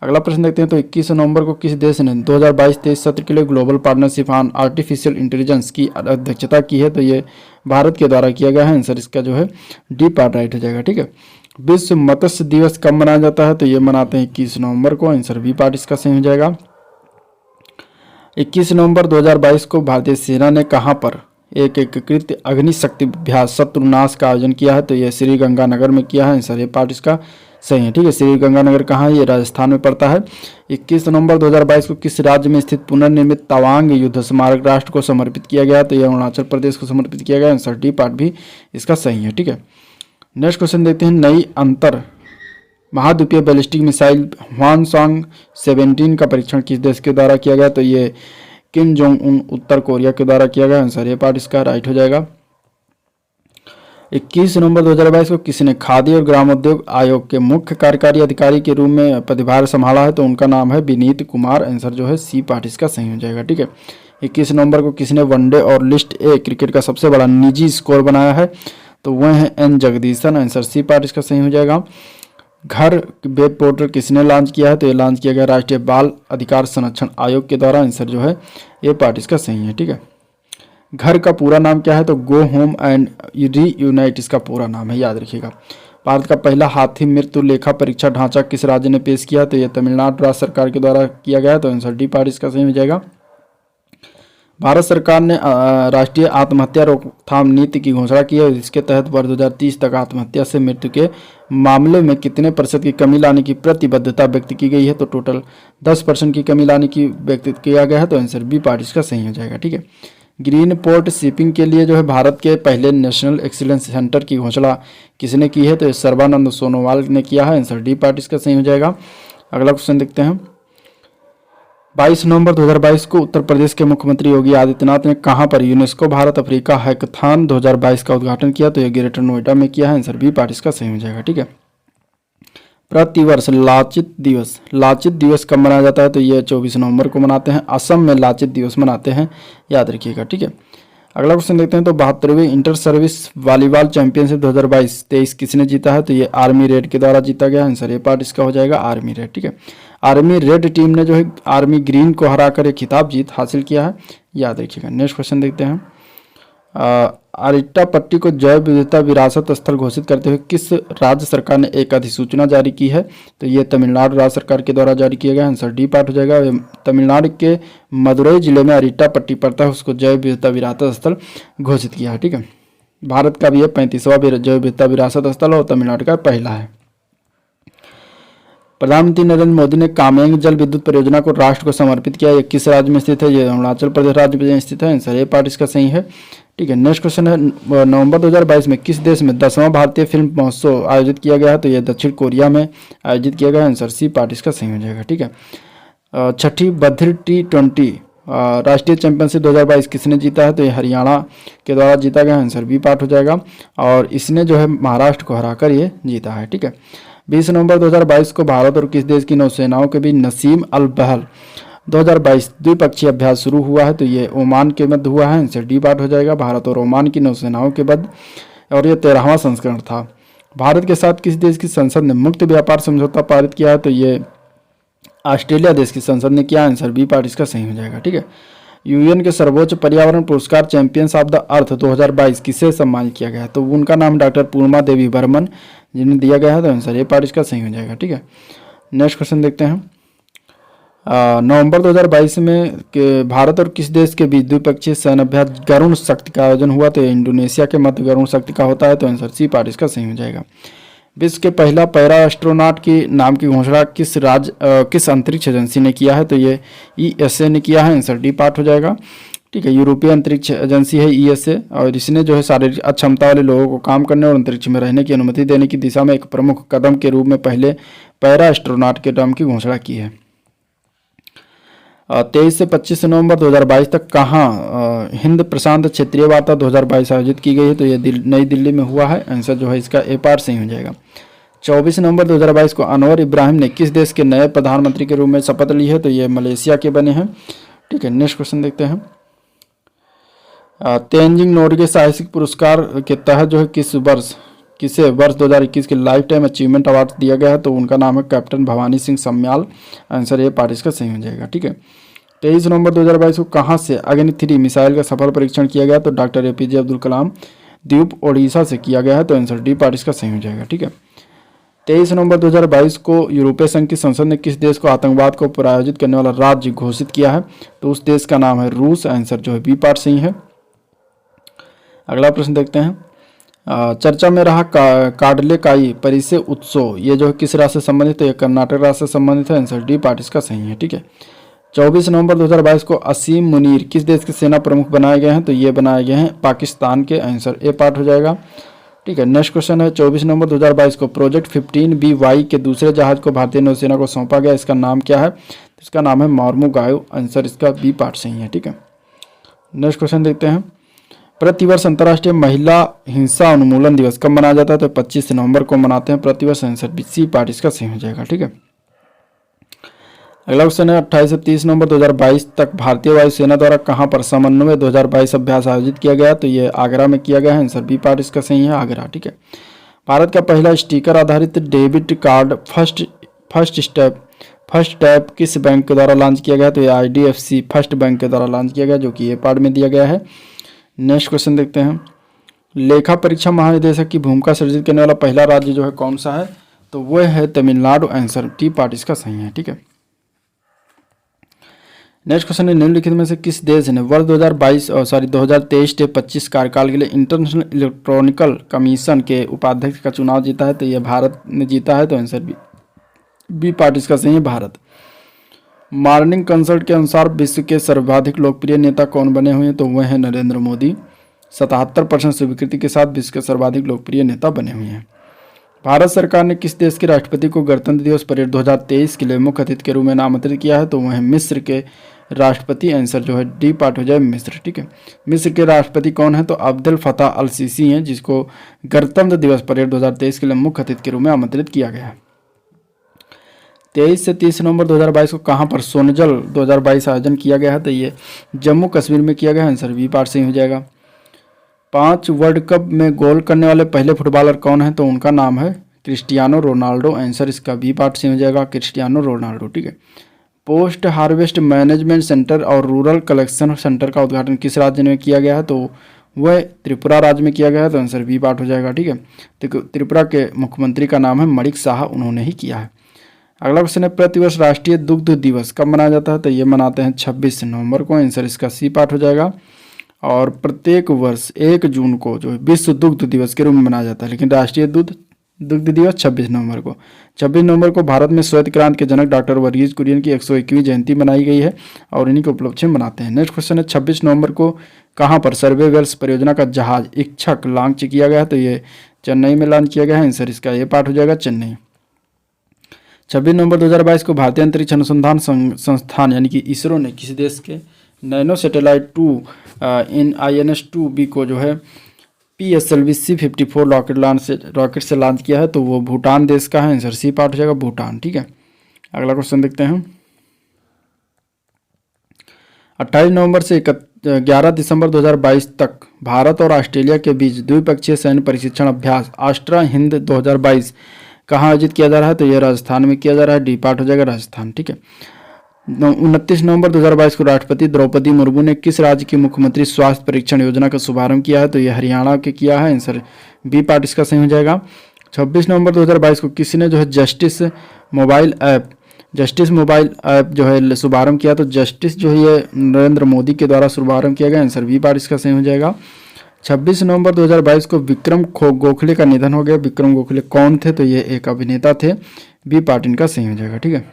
अगला प्रश्न देखते हैं। तो 21 नवंबर को किस देश ने 2022-23 सत्र के लिए global partnership on artificial intelligence की अध्यक्षता की है? तो ये भारत के द्वारा किया गया है। आंसर इसका जो है डी पार्ट राइट हो जाएगा। ठीक है, विश्व मत्स्य दिवस कब मनाया जाता है? तो ये मनाते हैं 21 नवंबर को। आंसर बी पार्ट इसका सही हो जाएगा। 21 नवंबर 2022 को भारतीय सेना ने कहां पर एक एकीकृत अग्निशक्ति अभ्यास शत्रुनाश का आयोजन किया है? तो यह श्री गंगानगर में किया है। आंसर ये पार्ट इसका सही है। ठीक है, श्री गंगानगर कहाँ है? ये राजस्थान में पड़ता है। 21 नवंबर 2022 को किस राज्य में स्थित पुनर्निर्मित तवांग युद्ध स्मारक राष्ट्र को समर्पित किया गया? तो यह अरुणाचल प्रदेश को समर्पित किया गया। आंसर डी पार्ट भी इसका सही है। ठीक है, नेक्स्ट क्वेश्चन देखते हैं। नई अंतर महाद्वीपीय बैलिस्टिक मिसाइल ह्वानसांग 17 का परीक्षण किस देश के द्वारा किया गया? तो ये किम जोंग उन उत्तर कोरिया के द्वारा किया गया। आंसर ये पार्ट इसका राइट हो जाएगा। 21 नवंबर 2022 को किसने खादी और ग्रामोद्योग आयोग के मुख्य कार्यकारी अधिकारी के रूप में पदभार संभाला है? तो उनका नाम है विनीत कुमार। आंसर जो है सी पार्ट इसका सही हो जाएगा। ठीक है, 21 नवंबर को किसने वनडे और लिस्ट ए क्रिकेट का सबसे बड़ा निजी स्कोर बनाया है? तो वह है N Jagadeesan. Answer C part इसका सही हो जाएगा। घर वेब पोर्टल किसने लॉन्च किया है? तो ये लॉन्च किया गया राष्ट्रीय बाल अधिकार संरक्षण आयोग के द्वारा। आंसर जो है ये पार्ट इसका सही है। ठीक है, घर का पूरा नाम क्या है? तो गो होम एंड रीयूनाइट इसका पूरा नाम है, याद रखिएगा। भारत का पहला हाथी मृत्यु लेखा परीक्षा ढांचा किस राज्य ने पेश किया? तो ये तमिलनाडु राज्य सरकार के द्वारा किया गया है। तो आंसर डी पार्ट इसका सही हो जाएगा। भारत सरकार ने राष्ट्रीय आत्महत्या रोकथाम नीति की घोषणा की है। इसके तहत वर्ष 2030 तक आत्महत्या से मृत्यु के मामले में कितने प्रतिशत की कमी लाने की प्रतिबद्धता व्यक्त की गई है? तो टोटल 10% की कमी लाने की व्यक्त किया गया है। तो आंसर बी पार्ट इसका सही हो जाएगा। ठीक है। ग्रीन पोर्ट शिपिंग के लिए जो है भारत के पहले नेशनल एक्सीलेंस सेंटर की घोषणा किसने की है? तो ये सर्बानंद सोनोवाल ने किया है। आंसर डी पार्ट इसका सही हो जाएगा। अगला क्वेश्चन देखते हैं। 22 नवंबर 2022 को उत्तर प्रदेश के मुख्यमंत्री योगी आदित्यनाथ ने कहां पर यूनेस्को भारत अफ्रीका हैकाथॉन 2022 का उद्घाटन किया? तो ये ग्रेटर नोएडा में किया है। आंसर बी पार्ट इसका सही हो जाएगा। ठीक है। प्रतिवर्ष लाचित दिवस कब मनाया जाता है? तो ये 24 नवंबर को मनाते हैं। असम में लाचित दिवस मनाते हैं, याद रखिएगा। ठीक है। अगला क्वेश्चन देखते हैं। तो 72वें इंटर सर्विस वॉलीबॉल चैंपियनशिप 2022-23 किसने जीता है? तो ये आर्मी रेड के द्वारा जीता गया। आंसर ये पार्ट इसका हो जाएगा आर्मी रेड। ठीक है। आर्मी रेड टीम ने जो है आर्मी ग्रीन को हराकर एक खिताब जीत हासिल किया है, याद रखिएगा। नेक्स्ट क्वेश्चन देखते हैं। अरिट्टापट्टी को जैव विविधता विरासत स्थल घोषित करते हुए किस राज्य सरकार ने एक अधिसूचना जारी की है? तो ये तमिलनाडु राज्य सरकार के द्वारा जारी किया गया। आंसर डी पार्ट हो जाएगा। तमिलनाडु के मदुरई जिले में अरिट्टापट्टी पड़ता है, उसको जैव विविधता विरासत स्थल घोषित किया है। ठीक है। भारत का भी यह 35वां जैव विविधता विरासत स्थल और तमिलनाडु का पहला है। प्रधानमंत्री नरेंद्र मोदी ने कामेंग जल विद्युत परियोजना को राष्ट्र को समर्पित किया। ये किस राज्य में स्थित है? ये अरुणाचल प्रदेश राज्य में स्थित है। आंसर ए पार्ट इसका सही है। ठीक है। नेक्स्ट क्वेश्चन है। नवंबर 2022 में किस देश में 10वां भारतीय फिल्म महोत्सव आयोजित किया गया है? तो ये दक्षिण कोरिया में आयोजित किया गया है। आंसर सी पार्ट इसका सही हो जाएगा। ठीक है। छठी बद्र T20 राष्ट्रीय चैंपियनशिप 2022 किसने जीता है? तो ये हरियाणा के द्वारा जीता गया। आंसर बी पार्ट हो जाएगा। और इसने जो है महाराष्ट्र को हराकर ये जीता है। ठीक है। 20 नवंबर 2022 को भारत और किस देश की नौसेनाओं के बीच नसीम अल बहर 2022 द्विपक्षीय अभ्यास शुरू हुआ है? तो ये ओमान के मध्य हुआ है। आंसर डी पार्ट हो जाएगा। भारत और ओमान की नौसेनाओं के मध्य, और ये 13वां संस्करण था। भारत के साथ किस देश की संसद ने मुक्त व्यापार समझौता पारित किया है? तो ये ऑस्ट्रेलिया देश की संसद ने किया। आंसर बी पार्ट इसका सही हो जाएगा। ठीक है। यूएन के सर्वोच्च पर्यावरण पुरस्कार चैंपियंस ऑफ द अर्थ 2022 किसे सम्मानित किया गया है? तो उनका नाम डॉक्टर पूर्णिमा देवी बर्मन जिन्हें दिया गया है। तो आंसर ये पार्ट इसका सही हो जाएगा। ठीक है। नेक्स्ट क्वेश्चन देखते हैं। नवंबर 2022 में भारत और किस देश के बीच द्विपक्षीय सैन्य अभ्यास गरुण शक्ति का आयोजन हुआ? तो इंडोनेशिया के मध्य गरुण शक्ति का होता है। तो आंसर सी पार्ट इसका सही हो जाएगा। विश्व के पहला पैरा एस्ट्रोनॉट की नाम की घोषणा किस अंतरिक्ष एजेंसी ने किया है? तो ये ESA ने किया है। आंसर डी पार्ट हो जाएगा। ठीक है। यूरोपीय अंतरिक्ष एजेंसी है ESA, और इसने जो है शारीरिक अक्षमता वाले लोगों को काम करने और अंतरिक्ष में रहने की अनुमति देने की दिशा में एक प्रमुख कदम के रूप में पहले पैरा एस्ट्रोनॉट के नाम की घोषणा की है। 23 से 25 नवंबर 2022 तक कहाँ हिंद प्रशांत क्षेत्रीय वार्ता 2022 आयोजित की गई है? तो ये नई दिल्ली में हुआ है। आंसर जो है इसका ए पार्ट सही हो जाएगा। 24 नवंबर 2022 को अनवर इब्राहिम ने किस देश के नए प्रधानमंत्री के रूप में शपथ ली है? तो ये मलेशिया के बने हैं। ठीक है। नेक्स्ट क्वेश्चन देखते हैं। तेनजिंग नोर्गे साहसिक पुरस्कार के तहत जो है किसे वर्ष 2021 के लाइफ टाइम अचीवमेंट अवार्ड दिया गया है? तो उनका नाम है कैप्टन भवानी सिंह सम्याल। आंसर ये पार्ट इसका सही हो जाएगा। ठीक है। 23 नवंबर 2022 को कहाँ से अग्नि 3 मिसाइल का सफल परीक्षण किया गया? तो डॉक्टर APJ अब्दुल कलाम द्वीप ओडिशा से किया गया है। तो आंसर डी पार्ट इसका सही हो जाएगा। ठीक है। 23 नवंबर 2022 को यूरोपीय संघ की संसद ने किस देश को आतंकवाद को प्रायोजित करने वाला राज्य घोषित किया है? तो उस देश का नाम है रूस। आंसर जो है बी पार्ट सही है। अगला प्रश्न देखते हैं। चर्चा में रहा काडलेकाई परिसे उत्सव, ये जो है किस राज्य से संबंधित है? ये कर्नाटक राज्य से संबंधित है। आंसर डी पार्ट इसका सही है। ठीक है। 24 नवंबर 2022 को असीम मुनीर किस देश के सेना प्रमुख बनाए गए हैं? तो ये बनाए गए हैं पाकिस्तान के। आंसर ए पार्ट हो जाएगा। ठीक है। नेक्स्ट क्वेश्चन है। 24 नवंबर 2022 को प्रोजेक्ट 15BY के दूसरे जहाज को भारतीय नौसेना को सौंपा गया। इसका नाम क्या है? इसका नाम है मार्मुगायो। आंसर इसका बी पार्ट सही है। ठीक है। नेक्स्ट क्वेश्चन देखते हैं। प्रतिवर्ष अंतर्राष्ट्रीय महिला हिंसा उन्मूलन दिवस कब मनाया जाता है? तो 25 नवंबर को मनाते हैं प्रतिवर्ष। आंसर सी पार्ट इसका सही हो जाएगा। ठीक है। अगला क्वेश्चन है। 28 से 30 नवंबर 2022 तक भारतीय वायुसेना द्वारा कहां पर समन्वय 2022 अभ्यास आयोजित किया गया? तो ये आगरा में किया गया है। आंसर बी पार्ट इसका सही है, आगरा। ठीक है। भारत का पहला स्टिकर आधारित डेबिट कार्ड फर्स्ट टैप किस बैंक के द्वारा लॉन्च किया गया? तो ये IDFC फर्स्ट बैंक के द्वारा लॉन्च किया गया, जो कि ए पार्ट में दिया गया है। नेक्स्ट क्वेश्चन देखते हैं। लेखा परीक्षा महानिदेशक की भूमिका सृजित करने वाला पहला राज्य जो है कौन सा है, तो वह है तमिलनाडु। आंसर टी पार्ट इसका सही है। ठीक है, नेक्स्ट क्वेश्चन है, निम्नलिखित में से किस देश ने वर्ष 2023 से 25 कार्यकाल के लिए इंटरनेशनल इलेक्ट्रॉनिकल कमीशन के उपाध्यक्ष का चुनाव जीता है, तो यह भारत ने जीता है। तो आंसर बी पार्ट इसका सही है, भारत। मॉर्निंग कंसल्ट के अनुसार विश्व के सर्वाधिक लोकप्रिय नेता कौन बने हुए हैं, तो वह है नरेंद्र मोदी। 77% स्वीकृति के साथ विश्व के सर्वाधिक लोकप्रिय नेता बने हुए हैं। भारत सरकार ने किस देश के राष्ट्रपति को गणतंत्र दिवस परेड 2023 के लिए मुख्य अतिथि के रूप में नामांकित किया है, तो वह है मिस्र के राष्ट्रपति। आंसर जो है डी पार्ट हो जाए मिस्र। ठीक है, मिस्र के राष्ट्रपति कौन है, तो अब्देल फताह अल सीसी हैं, जिसको गणतंत्र दिवस परेड 2023 के लिए मुख्य अतिथि के रूप में आमंत्रित किया गया है। 23 से 30 नवंबर 2022 को कहां पर सोनजल 2022 आयोजन किया गया है, तो ये जम्मू कश्मीर में किया गया है। आंसर बी पार्ट सही हो जाएगा। 5 वर्ल्ड कप में गोल करने वाले पहले फुटबॉलर कौन है, तो उनका नाम है क्रिस्टियानो रोनाल्डो। आंसर इसका बी पार्ट सही हो जाएगा, क्रिस्टियानो रोनाल्डो। ठीक है, पोस्ट हार्वेस्ट मैनेजमेंट सेंटर और रूरल कलेक्शन सेंटर का उद्घाटन किस राज्य में किया गया है, तो वह त्रिपुरा राज्य में किया गया है। तो आंसर बी पार्ट हो जाएगा। ठीक है, तो त्रिपुरा के मुख्यमंत्री का नाम है मणिक शाह, उन्होंने ही किया है। अगला क्वेश्चन है, प्रतिवर्ष राष्ट्रीय दुग्ध दिवस कब मनाया जाता है, तो ये मनाते हैं 26 नवंबर को। आंसर इसका सी पार्ट हो जाएगा। और प्रत्येक वर्ष 1 जून को जो विश्व दुग्ध दिवस के रूप में मनाया जाता है, लेकिन राष्ट्रीय दुग्ध दिवस 26 नवंबर को। 26 नवंबर को भारत में श्वेत क्रांति के जनक डॉक्टर वर्गीज कुरियन की 101वीं जयंती मनाई गई है और इन्हीं के उपलक्ष्य में मनाते हैं। नेक्स्ट क्वेश्चन है, 26 नवंबर को कहाँ पर सर्वेवेल्स परियोजना का जहाज इच्छक लॉन्च किया गया है, तो ये चेन्नई में लॉन्च किया गया है। आंसर इसका ये पार्ट हो जाएगा चेन्नई। 26 नवंबर 2022 को भारतीय अंतरिक्ष अनुसंधान संस्थान यानी कि इसरो ने किसी देश के नैनो सैटेलाइट 2 इन INS-2B को जो है PSLV C-54 रॉकेट से लॉन्च किया है, तो वो भूटान देश का है। आंसर सी पार्ट हो जाएगा भूटान। ठीक है, अगला क्वेश्चन देखते हैं। 28 नवंबर से 11 दिसंबर 2022 तक भारत और ऑस्ट्रेलिया के बीच द्विपक्षीय सैन्य प्रशिक्षण अभ्यास आस्ट्रा हिंद 2022 कहाँ आयोजित किया जा रहा है, तो यह राजस्थान में किया जा रहा है। डी पार्ट हो जाएगा राजस्थान। ठीक है, 29 नवंबर 2022 को राष्ट्रपति द्रौपदी मुर्मू ने किस राज्य की मुख्यमंत्री स्वास्थ्य परीक्षण योजना का शुभारंभ किया है, तो यह हरियाणा के किया है। आंसर बी पार्ट इसका सही हो जाएगा। 26 नवंबर 2022 को किसी ने जो है जस्टिस मोबाइल ऐप जो है शुभारंभ किया, तो जस्टिस जो है ये नरेंद्र मोदी के द्वारा शुभारंभ किया गया। आंसर बी पार्ट इसका सही हो जाएगा। 26 नवंबर 2022 को विक्रम गोखले का निधन हो गया। विक्रम गोखले कौन थे, तो ये एक अभिनेता थे। बी पार्ट इनका सही हो जाएगा। ठीक है,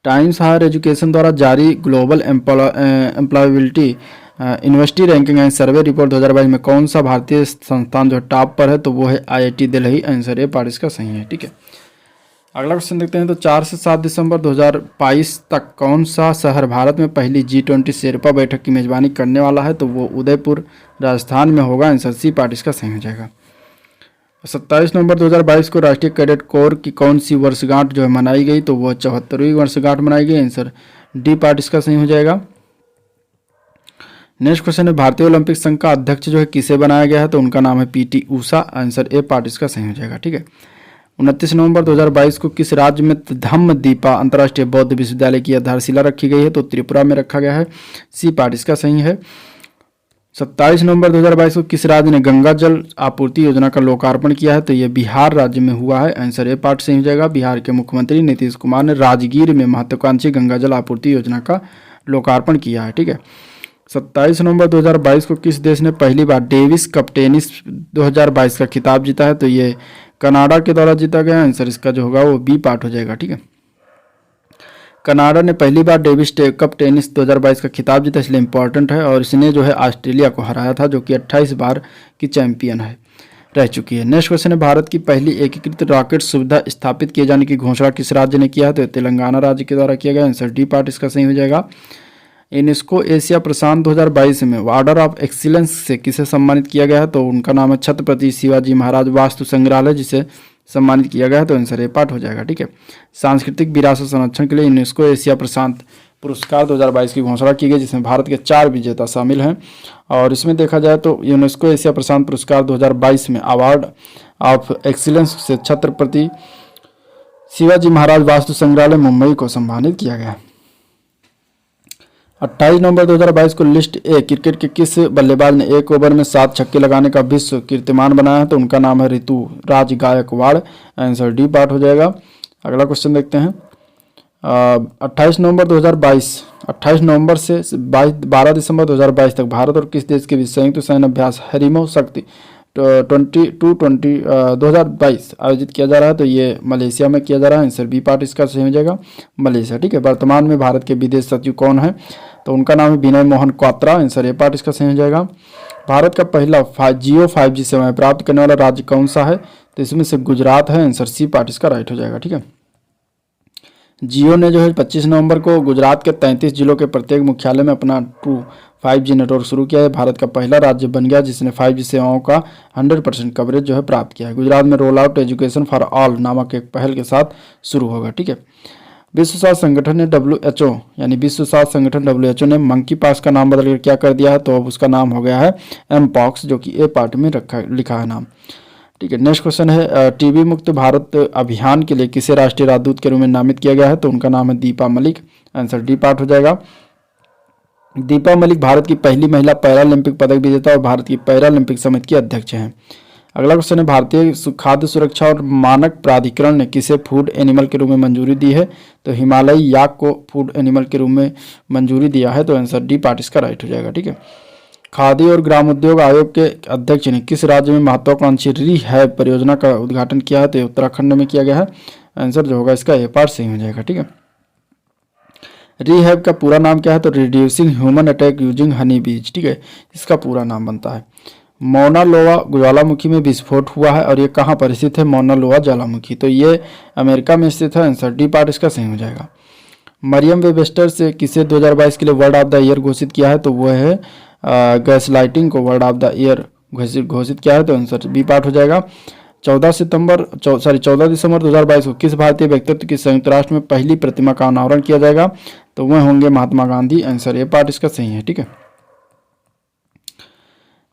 टाइम्स हायर एजुकेशन द्वारा जारी global employability university ranking and survey report 2022 में कौन सा भारतीय संस्थान जो टॉप पर है, तो वो है IIT Delhi. Answer A part इसका सही है। ठीक है, अगला क्वेश्चन देखते हैं। तो 4 से 7 दिसंबर 2022 तक कौन सा शहर भारत में पहली G20 शेरपा बैठक की मेजबानी करने वाला है, तो वो उदयपुर राजस्थान में होगा। आंसर सी पार्ट इसका सही हो जाएगा। 27 नवंबर 2022 को राष्ट्रीय कैडेट कोर की कौन सी वर्षगांठ जो है मनाई गई, तो वह 74वीं वर्षगांठ मनाई गई। आंसर डी पार्ट इसका सही हो जाएगा। नेक्स्ट क्वेश्चन है, भारतीय ओलंपिक संघ का अध्यक्ष जो है किसे बनाया गया है, तो उनका नाम है PT Usha. Answer A part इसका सही हो जाएगा। ठीक है, 29 नवंबर 2022 को किस राज्य में धम्मदीपा अंतर्राष्ट्रीय बौद्ध विश्वविद्यालय की आधारशिला रखी गई है, तो त्रिपुरा में रखा गया है। सी पार्ट इसका सही है। 27 नवंबर 2022 को किस राज्य ने गंगा जल आपूर्ति योजना का लोकार्पण किया है, तो यह बिहार राज्य में हुआ है। आंसर ए पार्ट सही हो जाएगा। बिहार के मुख्यमंत्री नीतीश कुमार ने राजगीर में महत्वाकांक्षी गंगा जल आपूर्ति योजना का लोकार्पण किया है। ठीक है, 27 नवंबर 2022 को किस देश ने पहली बार डेविस कप टेनिस 2022 का खिताब जीता है, तो ये कनाडा के द्वारा जीता गया। आंसर इसका जो होगा वो बी पार्ट हो जाएगा। ठीक है, कनाडा ने पहली बार डेविस कप टेनिस 2022 का खिताब जीता, इसलिए इंपॉर्टेंट है। और इसने जो है ऑस्ट्रेलिया को हराया था, जो कि 28 बार की चैंपियन है रह चुकी है। नेक्स्ट क्वेश्चन है, भारत की पहली एकीकृत रॉकेट सुविधा स्थापित किए जाने की घोषणा किस राज्य ने किया है, तो तेलंगाना राज्य के द्वारा किया गया। आंसर डी पार्ट इसका सही हो जाएगा। यूनेस्को एशिया प्रशांत 2022 में ऑर्डर ऑफ एक्सीलेंस से किसे सम्मानित किया गया है, तो उनका नाम है छत्रपति शिवाजी महाराज वास्तु संग्रहालय, जिसे सम्मानित किया गया है। तो आंसर ए पार्ट हो जाएगा। ठीक है, सांस्कृतिक विरासत संरक्षण के लिए यूनेस्को एशिया प्रशांत पुरस्कार 2022 की घोषणा की गई, जिसमें भारत के 4 विजेता शामिल हैं। और इसमें देखा जाए तो यूनेस्को एशिया प्रशांत पुरस्कार 2022 में अवार्ड ऑफ एक्सीलेंस से छत्रपति शिवाजी महाराज वास्तु संग्रहालय मुंबई को सम्मानित किया गया। 28 नवंबर 2022 को लिस्ट ए क्रिकेट के किस बल्लेबाज ने एक ओवर में 7 छक्के लगाने का विश्व कीर्तिमान बनाया है? तो उनका नाम है Rituraj Gaikwad. Answer D part हो जाएगा। अगला क्वेश्चन देखते हैं। 28 नवंबर 2022, 28 नवंबर से 12 दिसंबर 2022 तक भारत और किस देश के बीच संयुक्त सैन्य अभ्यास हरिमो शक्ति 2022 आयोजित किया जा रहा है? तो ये मलेशिया में किया जा रहा है। आंसर बी पार्ट इसका सही हो जाएगा, मलेशिया। ठीक है। वर्तमान में भारत के विदेश सचिव कौन है? तो उनका नाम है Vinay Mohan Kwatra. Answer A part इसका सही हो जाएगा। भारत का पहला जियो 5G सेवाएं प्राप्त करने वाला राज्य कौन सा है? तो इसमें से गुजरात है। आंसर सी पार्ट इसका राइट हो जाएगा। ठीक है। जियो ने जो है 25 नवंबर को गुजरात के 33 जिलों के प्रत्येक मुख्यालय में अपना 5G नेटवर्क शुरू किया है। भारत का पहला राज्य बन गया जिसने 5G सेवाओं का 100% कवरेज जो है प्राप्त किया है। गुजरात में roll out education for all नामक एक पहल के साथ शुरू होगा। ठीक है। विश्व स्वास्थ्य संगठन ने WHO यानी विश्व स्वास्थ्य संगठन WHO ने मंकी पॉक्स का नाम बदलकर क्या कर दिया है? तो अब उसका नाम हो गया है एमपॉक्स, जो कि ए पार्ट में लिखा है नाम। ठीक है। नेक्स्ट क्वेश्चन है टीबी मुक्त भारत अभियान के लिए किसे राष्ट्रीय राजदूत के रूप में नामित किया गया है? तो उनका नाम है Deepa Malik. Answer D part हो जाएगा। दीपा मलिक भारत की पहली महिला पैरालंपिक पदक विजेता और भारत की पैरालंपिक समिति की अध्यक्ष हैं। अगला क्वेश्चन है भारतीय खाद्य सुरक्षा और मानक प्राधिकरण ने किसे फूड एनिमल के रूप में मंजूरी दी है? तो हिमालयी याक को फूड एनिमल के रूप में मंजूरी दिया है। तो आंसर डी पार्ट इसका राइट हो जाएगा। ठीक है। खादी और ग्रामोद्योग आयोग के अध्यक्ष ने किस राज्य में महत्वाकांक्षी रिहैब परियोजना का उद्घाटन किया है? तो उत्तराखंड में किया गया है। आंसर जो होगा इसका ए पार्ट सही हो जाएगा। ठीक है। रिहैब का पूरा नाम क्या है? तो reducing human attack using Honey बीज। ठीक है। इसका पूरा नाम बनता है। मौना लोआ ज्वालामुखी में विस्फोट हुआ है और ये कहाँ पर स्थित है? मौना लोआ ज्वालामुखी, तो ये अमेरिका में स्थित है। आंसर डी पार्ट इसका सही हो जाएगा। मरियम वेबस्टर से किसे 2022 के लिए वर्ड ऑफ द ईयर घोषित किया है? तो वो है गैस लाइटिंग को वर्ड ऑफ द ईयर घोषित किया है। तो आंसर बी पार्ट हो जाएगा। 14 दिसंबर 2022 को किस भारतीय व्यक्तित्व की संयुक्त राष्ट्र में पहली प्रतिमा का अनावरण किया जाएगा? तो वह होंगे Mahatma Gandhi. Answer A part इसका सही है। ठीक है।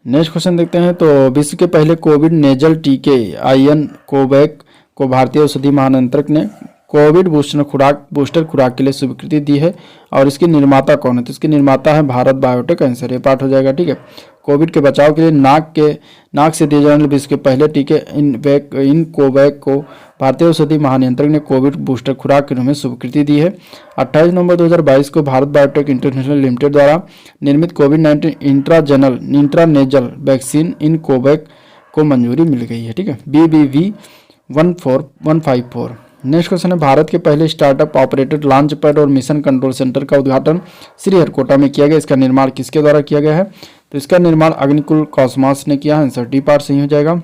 नेक्स्ट क्वेश्चन देखते हैं। तो विश्व के पहले कोविड नेजल टीके आईएन कोवैक को भारतीय औषधि महानियंत्रक ने कोविड बूस्टर खुराक के लिए स्वीकृति दी है और इसके निर्माता कौन है? तो इसके निर्माता है Bharat biotech. Answer A part हो जाएगा। ठीक है। कोविड के बचाव के लिए नाक से दिए जाने वाले विश्व के पहले टीके इन कोवैक को भारतीय औषधि महानियंत्रक ने कोविड बूस्टर खुराक के रूप में स्वीकृति दी है। 28 नवंबर 2022 को भारत बायोटेक इंटरनेशनल लिमिटेड द्वारा निर्मित कोविड-19 इंट्रानेजल वैक्सीन इन कोवैक को मंजूरी मिल गई है। ठीक है। BBV 14154। नेक्स्ट क्वेश्चन है भारत के पहले स्टार्टअप ऑपरेटेड लॉन्च पैड और मिशन कंट्रोल सेंटर का उद्घाटन श्रीहरिकोटा में किया गया। इसका निर्माण किसके द्वारा किया गया है? तो इसका निर्माण अग्निकुल कॉस्मॉस ने किया है। आंसर डी पार्ट सही हो जाएगा।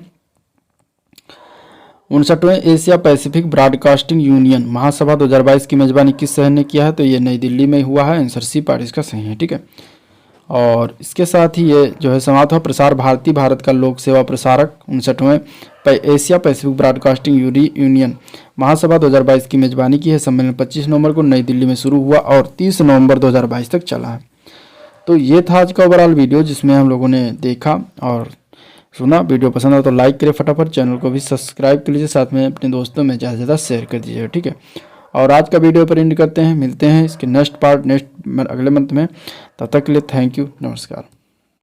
59वें एशिया पैसिफिक ब्रॉडकास्टिंग यूनियन महासभा 2022 की मेजबानी किस शहर ने किया है? तो ये नई दिल्ली में हुआ है। आंसर सी पार्ट इसका सही है। ठीक है। और इसके साथ ही ये जो है समाप्त हुआ प्रसार भारती भारत का लोक सेवा प्रसारक 59वें एशिया पैसिफिक ब्रॉडकास्टिंग यूनियन महासभा 2022 की मेजबानी की है। सम्मेलन 25 नवंबर को नई दिल्ली में शुरू हुआ और 30 नवंबर 2022 तक चला है। तो ये था आज का ओवरऑल वीडियो जिसमें हम लोगों ने देखा और सुना। वीडियो पसंद आया तो लाइक करें फटाफट, चैनल को भी सब्सक्राइब कर लीजिए, साथ में अपने दोस्तों में ज़्यादा से ज़्यादा शेयर कर दीजिए। ठीक है। और आज का वीडियो पर एंड करते हैं। मिलते हैं इसके नेक्स्ट पार्ट अगले मंथ में। तब तक के लिए थैंक यू, नमस्कार।